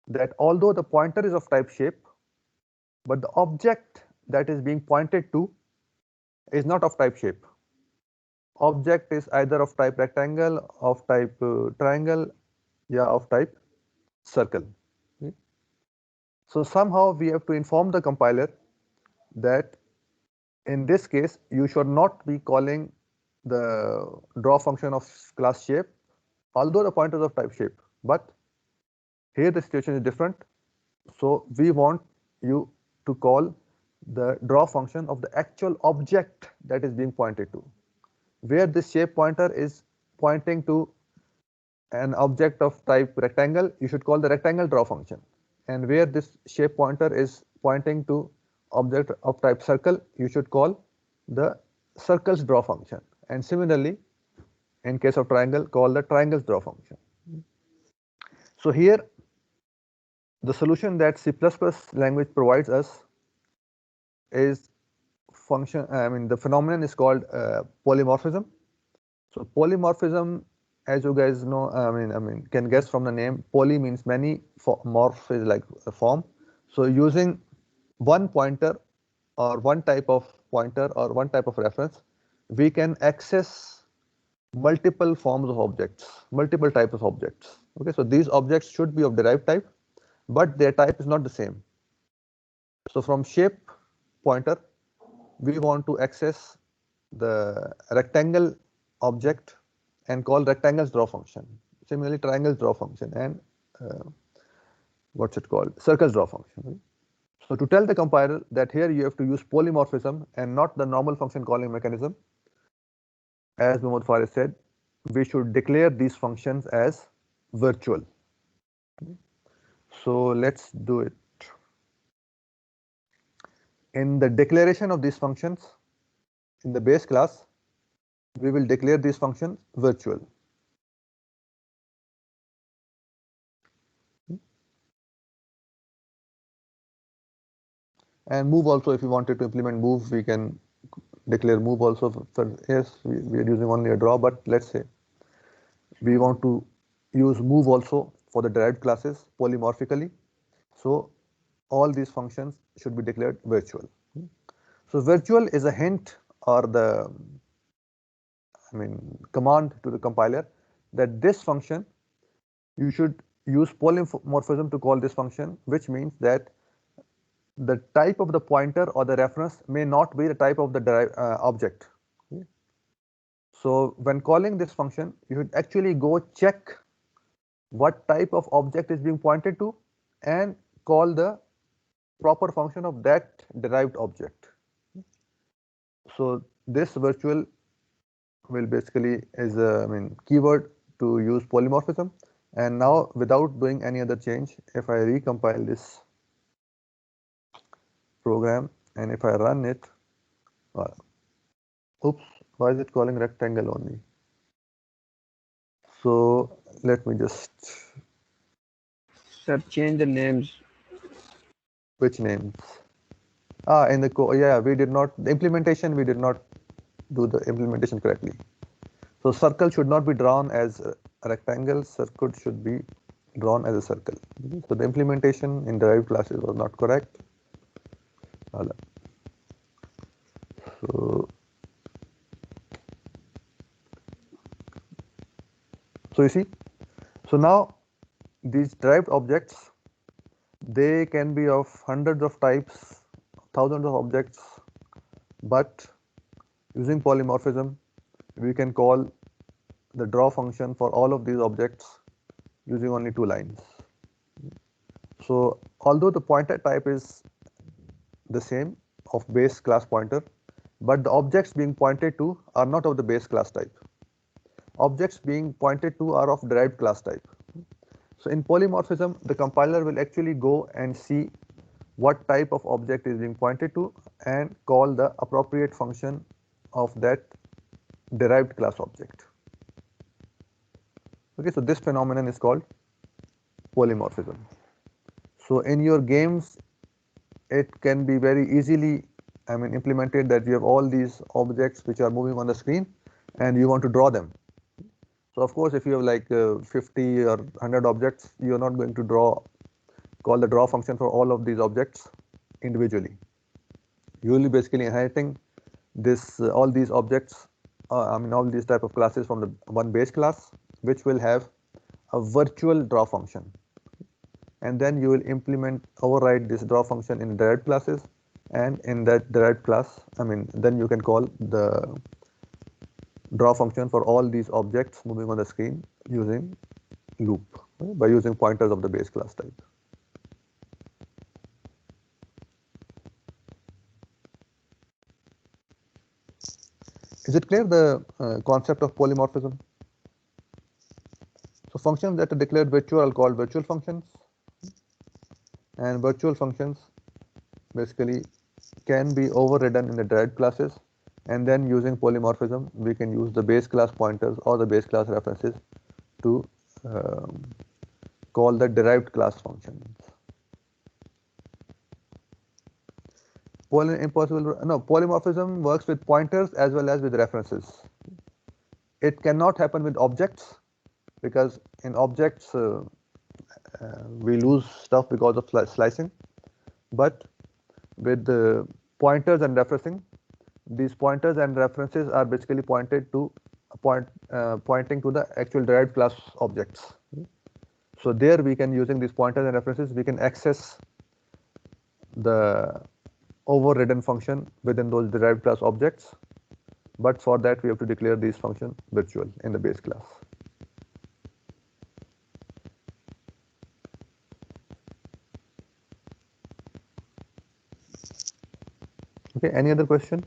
that although the pointer is of type shape, but the object that is being pointed to is not of type shape. Object is either of type rectangle, of type triangle, yeah, of type circle. Okay. So somehow we have to inform the compiler that in this case you should not be calling the draw function of class shape, although the pointer is of type shape, but here the situation is different. So we want you to call the draw function of the actual object that is being pointed to. Where this shape pointer is pointing to an object of type rectangle, you should call the rectangle draw function. And where this shape pointer is pointing to object of type circle, you should call the circle's draw function. And similarly, in case of triangle, call the triangle's draw function. So here, the solution that C++ language provides us is function. I mean, the phenomenon is called polymorphism. So polymorphism, as you guys know, I mean, can guess from the name. Poly means many, morph is like a form. So using one pointer or one type of pointer or one type of reference, we can access multiple forms of objects, multiple types of objects. Okay, so these objects should be of derived type, but their type is not the same. So from shape pointer, we want to access the rectangle object and call rectangle's draw function. Similarly, triangle's draw function and what's it called? Circle's draw function. Right? So to tell the compiler that here you have to use polymorphism and not the normal function calling mechanism, as Mohammad Faris said, we should declare these functions as virtual. So let's do it. In the declaration of these functions, in the base class, we will declare these functions virtual. And move also, if you wanted to implement move, we can declare move also. Yes, we are using only a draw, but let's say we want to use move also for the derived classes polymorphically. So all these functions should be declared virtual. So virtual is a hint or the command to the compiler that this function you should use polymorphism to call this function, which means that the type of the pointer or the reference may not be the type of the object. Okay. So when calling this function, you should actually go check what type of object is being pointed to and call the proper function of that derived object. So this virtual will basically is a keyword to use polymorphism. And now without doing any other change, if I recompile this program and if I run it, oops, why is it calling rectangle only? So let me just. Sir, change the names. Which names? In the yeah, we did not, the implementation, we did not do the implementation correctly. So circle should not be drawn as a rectangle, circle should be drawn as a circle. So the implementation in derived classes was not correct. So you see, so now these derived objects, they can be of hundreds of types, thousands of objects, but using polymorphism, we can call the draw function for all of these objects using only 2 lines. So although the pointer type is the same of base class pointer, but the objects being pointed to are not of the base class type. Objects being pointed to are of derived class type. So in polymorphism, the compiler will actually go and see what type of object is being pointed to and call the appropriate function of that derived class object. Okay, so this phenomenon is called polymorphism. So in your games, it can be very easily implemented that you have all these objects which are moving on the screen and you want to draw them. So of course, if you have like 50 or 100 objects, you're not going to call the draw function for all of these objects individually. You will be basically inheriting this all these objects, all these type of classes from the one base class, which will have a virtual draw function. And then you will override this draw function in derived classes, and in that derived class, then you can call the draw function for all these objects moving on the screen using loop, right, by using pointers of the base class type. Is it clear the concept of polymorphism? So functions that are declared virtual are called virtual functions, and virtual functions basically can be overridden in the derived classes, and then using polymorphism we can use the base class pointers or the base class references to call the derived class functions. Polymorphism works with pointers as well as with references. It cannot happen with objects because in objects we lose stuff because of slicing, but with the pointers and referencing, these pointers and references are basically pointing to the actual derived class objects. So there we can, using these pointers and references, we can access the overridden function within those derived class objects, but for that we have to declare these functions virtual in the base class. Okay, any other question?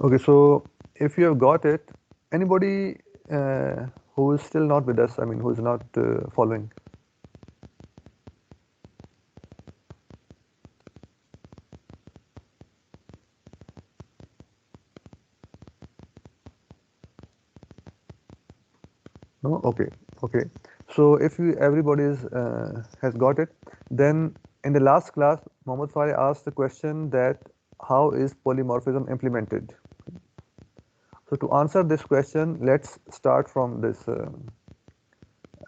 Okay, so if you have got it, anybody who is still not with us, who is not following? No? Okay. Okay. So if you everybody has got it, then in the last class, Mohammad Fareh asked the question that how is polymorphism implemented? So to answer this question, let's start from this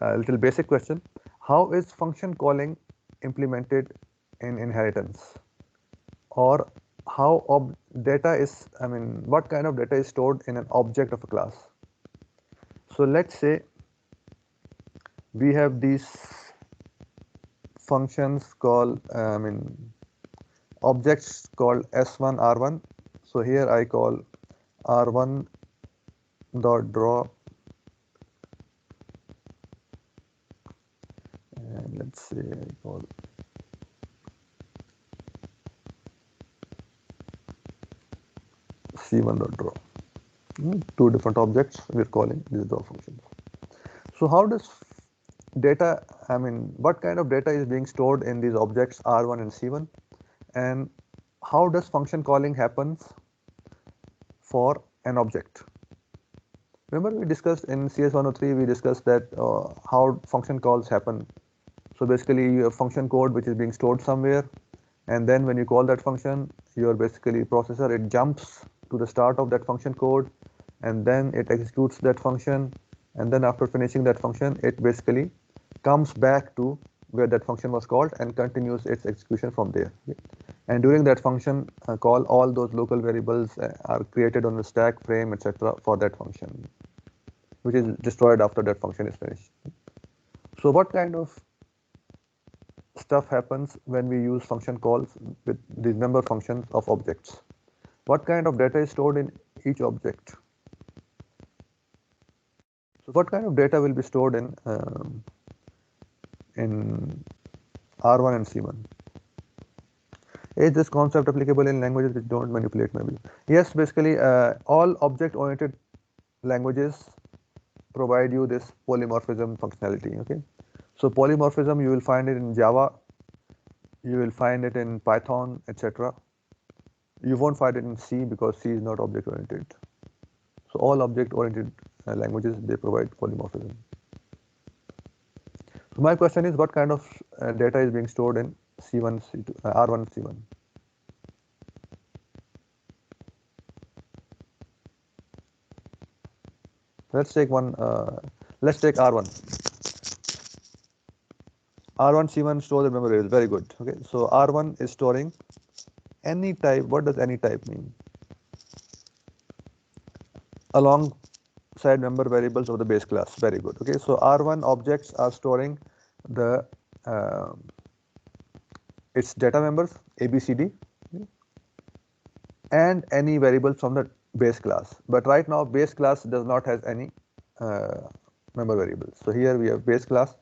little basic question. How is function calling implemented in inheritance? Or how data is, I mean, what kind of data is stored in an object of a class? So let's say we have these functions called, objects called S1, R1. So here I call R1 dot draw, and let's say I call C1 dot draw. Two different objects we're calling these draw functions. So how does data, what kind of data is being stored in these objects R1 and C1, and how does function calling happens for an object? Remember we discussed in CS103, we discussed that how function calls happen. So basically you have function code which is being stored somewhere, and then when you call that function, your basically processor, it jumps to the start of that function code, and then it executes that function, and then after finishing that function, it basically comes back to where that function was called and continues its execution from there. And during that function call, all those local variables are created on the stack, frame, etc. for that function, which is destroyed after that function is finished. So what kind of stuff happens when we use function calls with these member functions of objects? What kind of data is stored in each object? So what kind of data will be stored in R1 and C1? Is this concept applicable in languages which don't manipulate memory? Yes, basically all object-oriented languages provide you this polymorphism functionality. Okay, so polymorphism you will find it in Java, you will find it in Python, etc. You won't find it in C because C is not object-oriented. So all object-oriented languages, they provide polymorphism. So my question is, what kind of data is being stored in C1, C2, R1, C1? Let's take one. Let's take R1. R1, C1 store the memory variable. Very good. Okay, so R1 is storing any type. What does any type mean? Alongside member variables of the base class. Very good. Okay, so R1 objects are storing the its data members ABCD and any variables from the base class. But right now base class does not have any member variables. So here we have base class.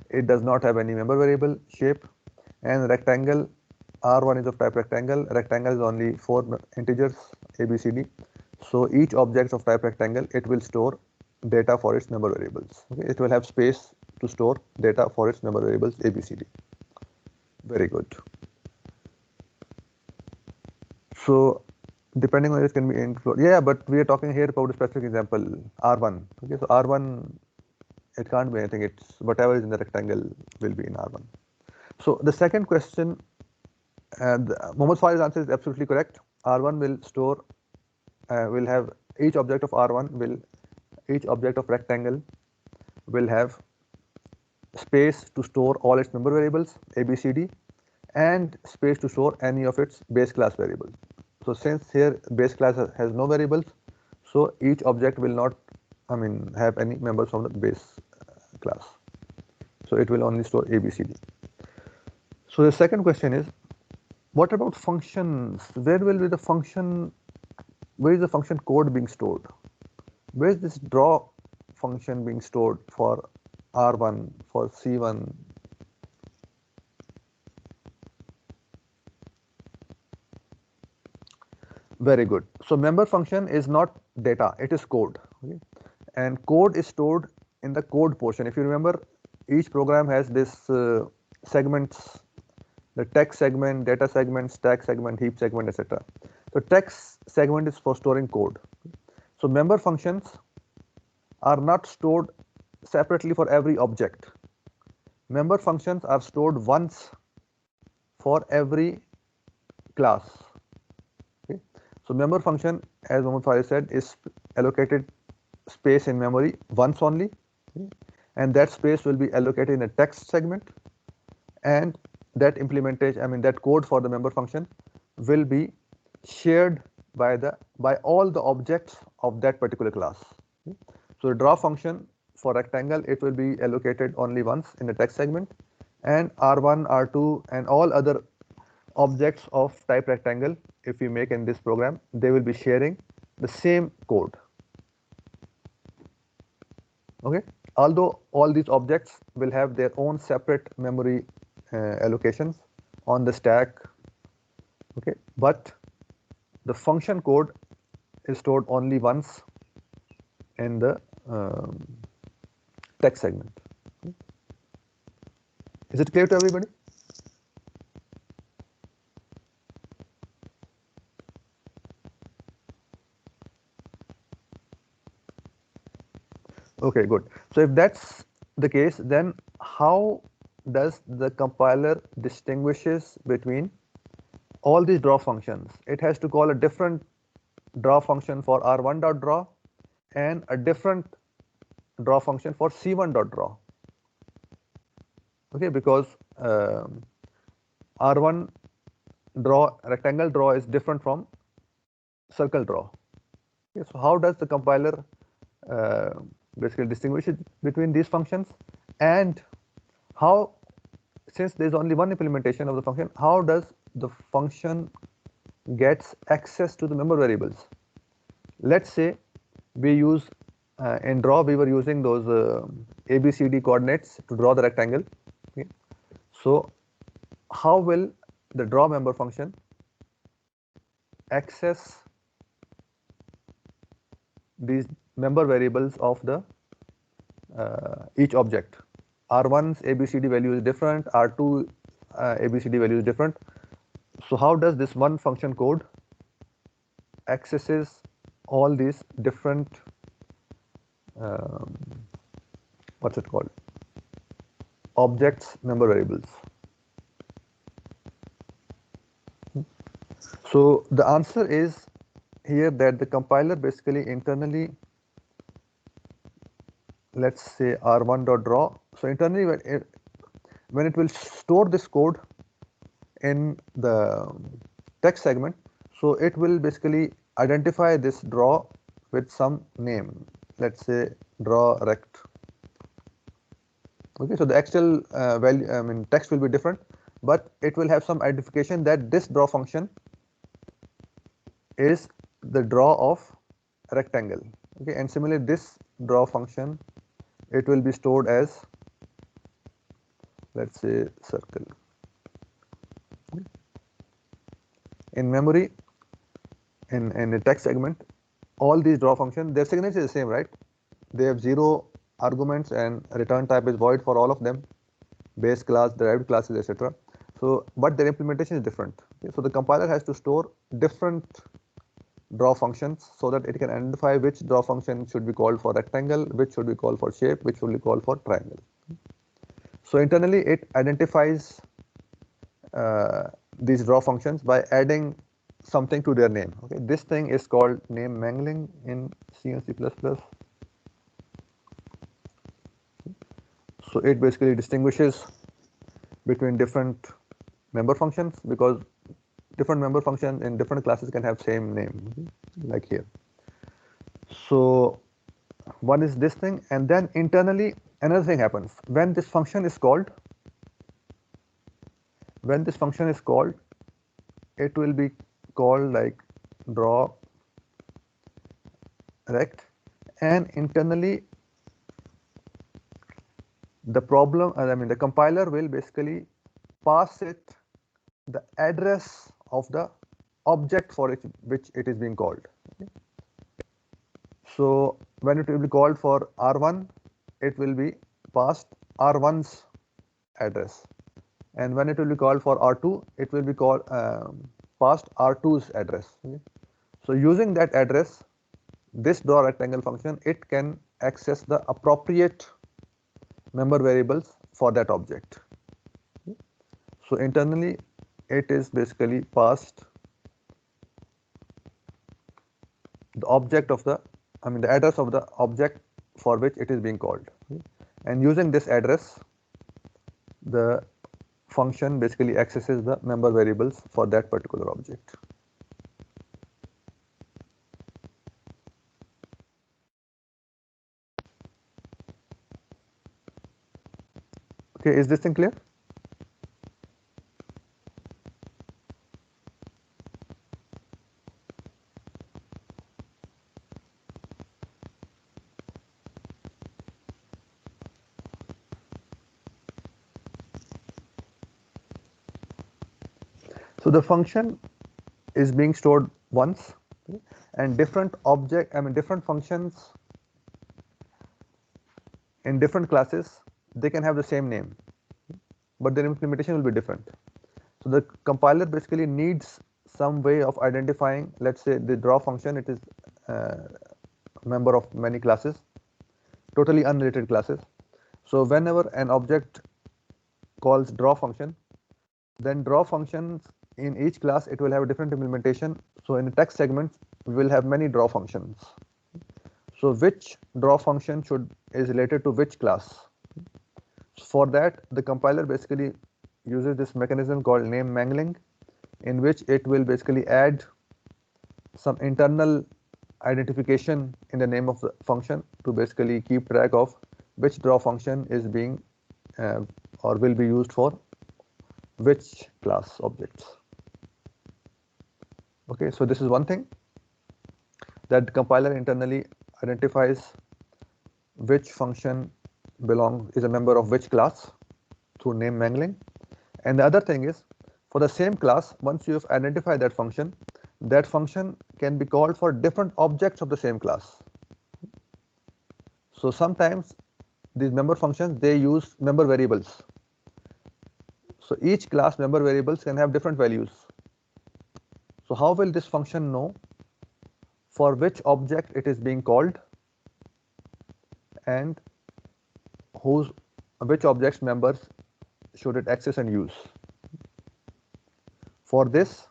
It does not have any member variable shape, and rectangle R1 is of type rectangle. Rectangle is only 4 integers ABCD. So each object of type rectangle, it will store data for its member variables. Okay, it will have space to store data for its member variables ABCD. Very good. So depending on it can be included. Yeah, but we are talking here about a specific example R1. Okay, so R1, it can't be anything. It's whatever is in the rectangle will be in R1. So the second question, Mohammad Fai's answer is absolutely correct. R1 will store, will have each object of R1 will, each object of rectangle will have space to store all its member variables ABCD and space to store any of its base class variables. So since here base class has no variables, so each object will not, have any members from the base class. So it will only store ABCD. So the second question is, what about functions? Where will be the function? Where is the function code being stored? Where is this draw function being stored for R1, for C1? Very good. So member function is not data, it is code. Okay? And code is stored in the code portion. If you remember, each program has this segments, the text segment, data segment, stack segment, heap segment, etc. So text segment is for storing code. So member functions are not stored separately for every object. Member functions are stored once for every class. Okay. So member function, as Mohammad Farid said, is allocated space in memory once only, okay, and that space will be allocated in a text segment, and that implementation, I mean that code for the member function will be shared by all the objects of that particular class. Okay. So the draw function for rectangle, it will be allocated only once in the text segment, and R1, R2, and all other objects of type rectangle, if we make in this program, they will be sharing the same code. Okay, although all these objects will have their own separate memory allocations on the stack. Okay, but the function code is stored only once in the text segment. Is it clear to everybody? Okay, good. So if that's the case, then how does the compiler distinguishes between all these draw functions? It has to call a different draw function for r1.draw and a different draw function for c1.draw. Okay, because r1 draw, rectangle draw, is different from circle draw. Okay, so how does the compiler basically distinguish between these functions, and how, since there is only one implementation of the function, how does the function gets access to the member variables? Let's say we use in draw we were using those ABCD coordinates to draw the rectangle. Okay. So how will the draw member function access these member variables of the each object? R1's ABCD value is different, R2 ABCD value is different. So how does this one function code accesses all these different what's it called, objects member variables? So the answer is here that the compiler basically internally, let's say r1.draw. So internally when it will store this code in the text segment, so it will basically identify this draw with some name. Let's say draw rect. Okay, so the actual value, I mean text will be different, but it will have some identification that this draw function is the draw of rectangle. Okay, and similarly this draw function, it will be stored as, let's say, circle. In memory, in the text segment, all these draw functions, their signature is the same, right? They have 0 arguments and return type is void for all of them, base class, derived classes, etc. So, but their implementation is different. Okay? So the compiler has to store different draw functions so that it can identify which draw function should be called for rectangle, which should be called for shape, which should be called for triangle. So internally it identifies these draw functions by adding something to their name. Okay, this thing is called name mangling in C and C++. So it basically distinguishes between different member functions, because different member functions in different classes can have same name, like here. So one is this thing, and then internally another thing happens. When this function is called, it will be called like draw rect, and internally the the compiler will basically pass it the address of the object for which it is being called. Okay. So when it will be called for R1, it will be passed R1's address, and when it will be called for R2, it will be called passed R2's address. Okay. So using that address, this draw rectangle function, it can access the appropriate member variables for that object. So internally it is basically passed the object of the, the address of the object for which it is being called. And using this address, the function basically accesses the member variables for that particular object. Okay, is this thing clear? So the function is being stored once, and different different functions in different classes, they can have the same name, but their implementation will be different. So the compiler basically needs some way of identifying, let's say the draw function, it is a member of many classes, totally unrelated classes. So whenever an object calls draw function, then draw functions in each class, it will have a different implementation. So in the text segment, we will have many draw functions. So which draw function is related to which class? For that, the compiler basically uses this mechanism called name mangling, in which it will basically add some internal identification in the name of the function to basically keep track of which draw function is being or will be used for which class objects. Okay, so this is one thing, that the compiler internally identifies which function is a member of which class through name mangling. And the other thing is, for the same class, once you have identified that function can be called for different objects of the same class. So sometimes these member functions, they use member variables. So each class member variables can have different values. So how will this function know for which object it is being called and which object's members should it access and use? For this,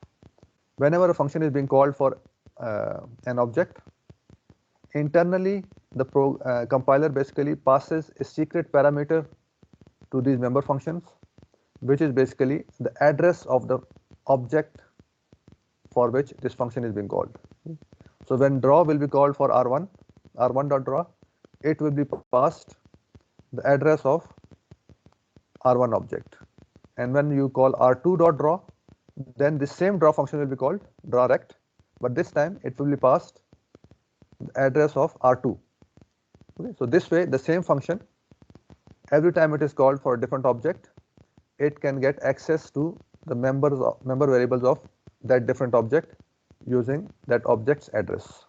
whenever a function is being called for an object, internally the compiler basically passes a secret parameter to these member functions, which is basically the address of the object for which this function is being called. So when draw will be called for r1.draw, it will be passed the address of r1 object. And when you call r2.draw, then the same draw function will be called drawRect, but this time it will be passed the address of r2. Okay, so this way, the same function, every time it is called for a different object, it can get access to the member variables of that different object using that object's address.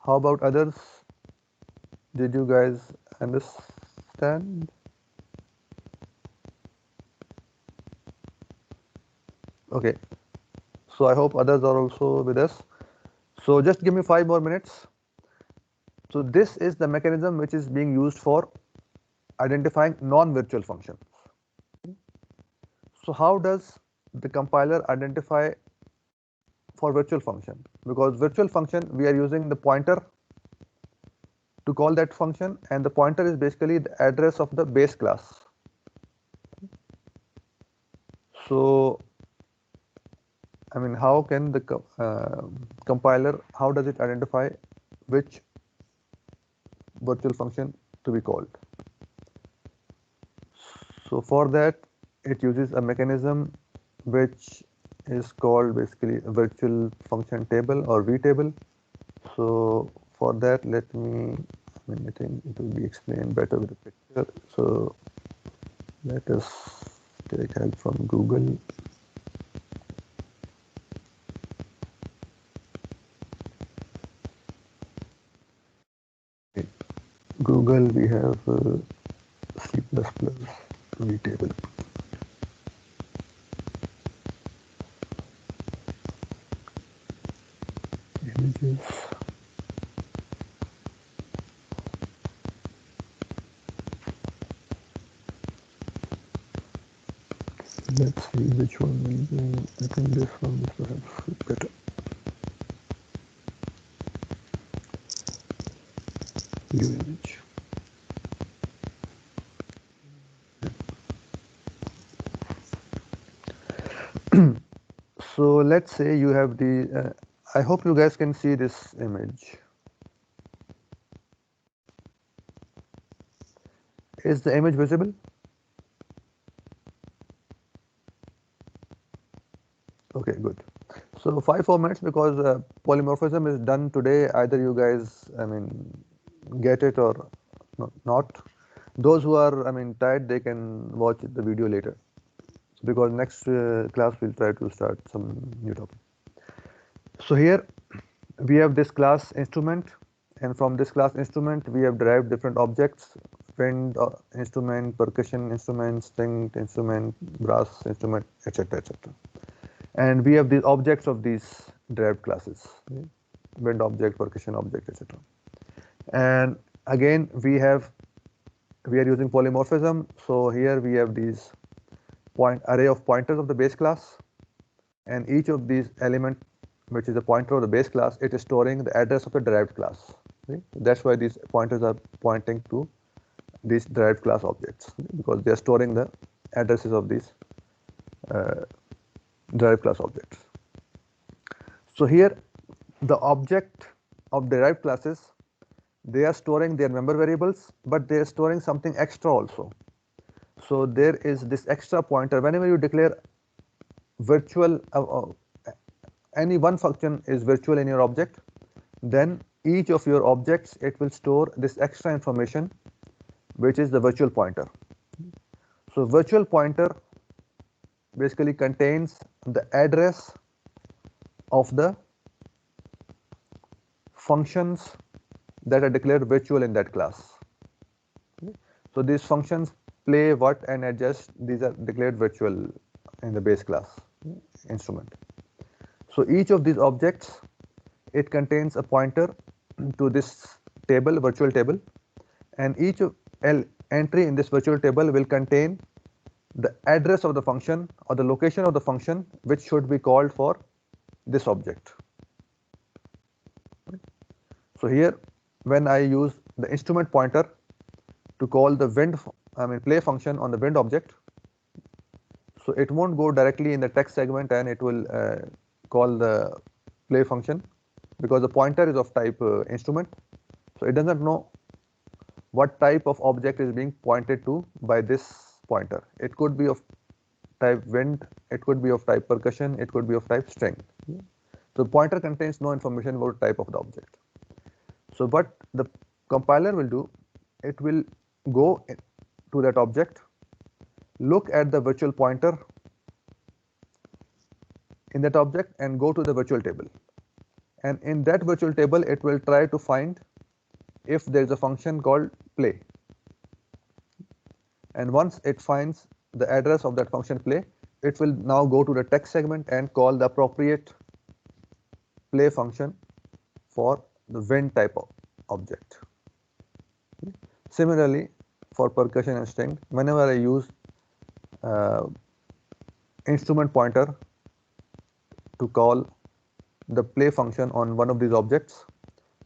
How about others? Did you guys understand? Okay, so I hope others are also with us. So just give me 5 more minutes. So this is the mechanism which is being used for identifying non-virtual functions. So how does the compiler identify for virtual function? Because virtual function, we are using the pointer to call that function, and the pointer is basically the address of the base class. So how can the compiler, how does it identify which virtual function to be called? So for that, it uses a mechanism which is called basically a virtual function table or vtable. So for that, let me, I think it will be explained better with a picture. So let us take help from Google. Google, we have C++ vtable. is let's see which one will be. I think this one is perhaps better. View image. So let's say you have the. I hope you guys can see this image. Is the image visible? Okay, good. So 4 minutes because polymorphism is done today. Either you guys, get it or not. Those who are, tired, they can watch the video later. Because next class we'll try to start some new topic. So here we have this class instrument, and from this class instrument we have derived different objects: wind instrument, percussion instrument, string instrument, brass instrument, etc., etc. And we have these objects of these derived classes: wind object, percussion object, etc. And again we are using polymorphism. So here we have these array of pointers of the base class, and each of these element, which is a pointer of the base class, it is storing the address of the derived class. That's why these pointers are pointing to these derived class objects, because they are storing the addresses of these derived class objects. So here the object of derived classes, they are storing their member variables, but they are storing something extra also. So there is this extra pointer. Whenever you declare virtual, any one function is virtual in your object, then each of your objects, it will store this extra information, which is the virtual pointer. So virtual pointer basically contains the address of the functions that are declared virtual in that class. So these functions play, what, and adjust, these are declared virtual in the base class instrument. So each of these objects, it contains a pointer to this table, virtual table, and each entry in this virtual table will contain the address of the function or the location of the function which should be called for this object. So here, when I use the instrument pointer to call the wind, play function on the wind object, so it won't go directly in the text segment and it will call the play function, because the pointer is of type instrument. So it doesn't know what type of object is being pointed to by this pointer. It could be of type wind, it could be of type percussion, it could be of type string. So pointer contains no information about type of the object. So what the compiler will do, it will go to that object, look at the virtual pointer in that object, and go to the virtual table. And in that virtual table, it will try to find if there is a function called play. And once it finds the address of that function play, it will now go to the text segment and call the appropriate play function for the wind type of object. Similarly, for percussion and string, whenever I use instrument pointer to call the play function on one of these objects,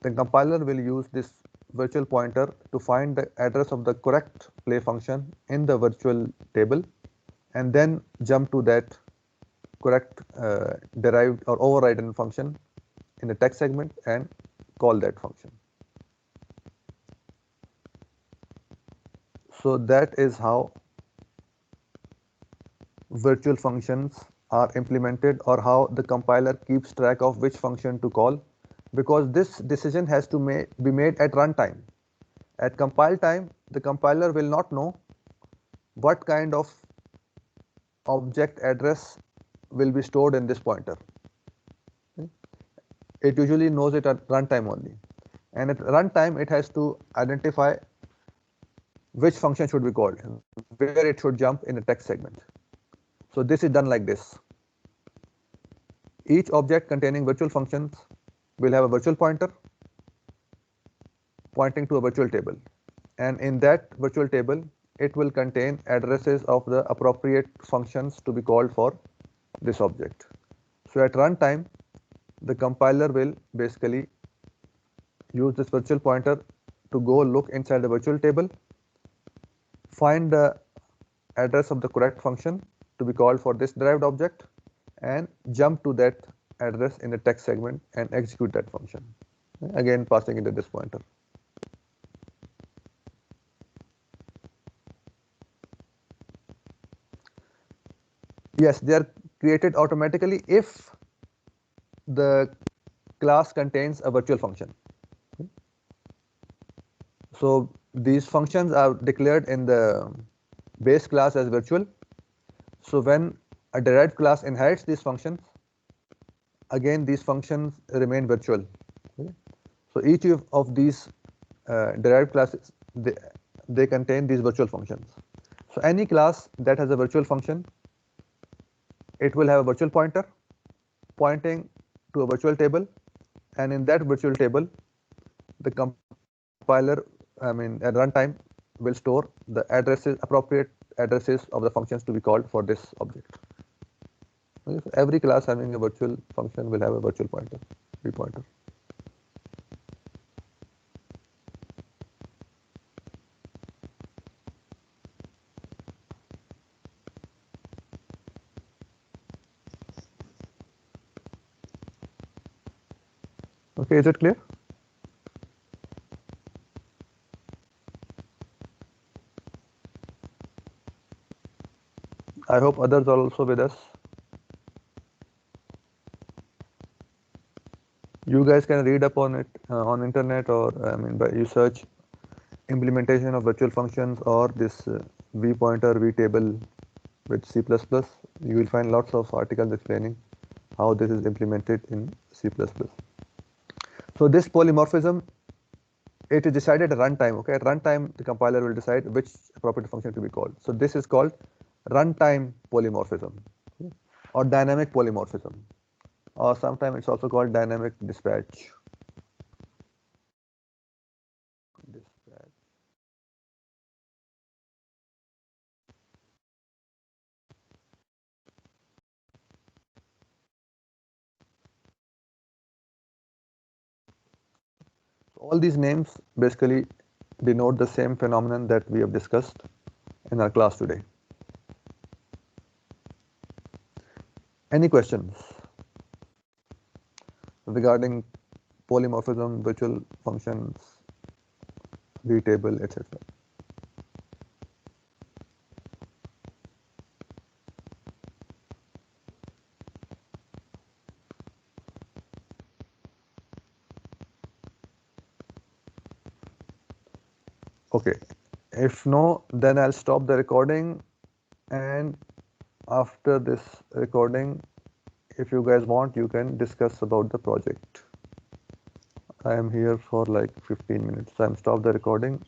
the compiler will use this virtual pointer to find the address of the correct play function in the virtual table, and then jump to that correct derived or overridden function in the text segment and call that function. So that is how virtual functions are implemented, or how the compiler keeps track of which function to call, because this decision has to be made at runtime. At compile time, the compiler will not know what kind of object address will be stored in this pointer. It usually knows it at runtime only, and at runtime it has to identify which function should be called, where it should jump in the text segment. So this is done like this. Each object containing virtual functions will have a virtual pointer pointing to a virtual table, and in that virtual table it will contain addresses of the appropriate functions to be called for this object. So at runtime, the compiler will basically use this virtual pointer to go look inside the virtual table, find the address of the correct function to be called for this derived object, and jump to that address in the text segment and execute that function, again passing it at this pointer. Yes, they are created automatically if the class contains a virtual function. So these functions are declared in the base class as virtual. So when a derived class inherits these functions, again these functions remain virtual. So each of these derived classes, they contain these virtual functions. So any class that has a virtual function, it will have a virtual pointer pointing to a virtual table, and in that virtual table, the compiler, at runtime, will store the appropriate addresses of the functions to be called for this object. Okay, so every class having a virtual function will have a virtual pointer, pointer. Okay, is it clear? I hope others are also with us. You guys can read up on it on internet, or by you search implementation of virtual functions or this vpointer vtable with C++. You will find lots of articles explaining how this is implemented in C++. So this polymorphism, it is decided at runtime. Okay, at runtime the compiler will decide which appropriate function to be called. So this is called runtime polymorphism, okay, or dynamic polymorphism, or sometimes it's also called dynamic dispatch. All these names basically denote the same phenomenon that we have discussed in our class today. Any questions regarding polymorphism, virtual functions, vtable, etc.? Okay, if no, then I'll stop the recording, and after this recording, if you guys want, you can discuss about the project. I am here for like 15 minutes, so I'm stop the recording.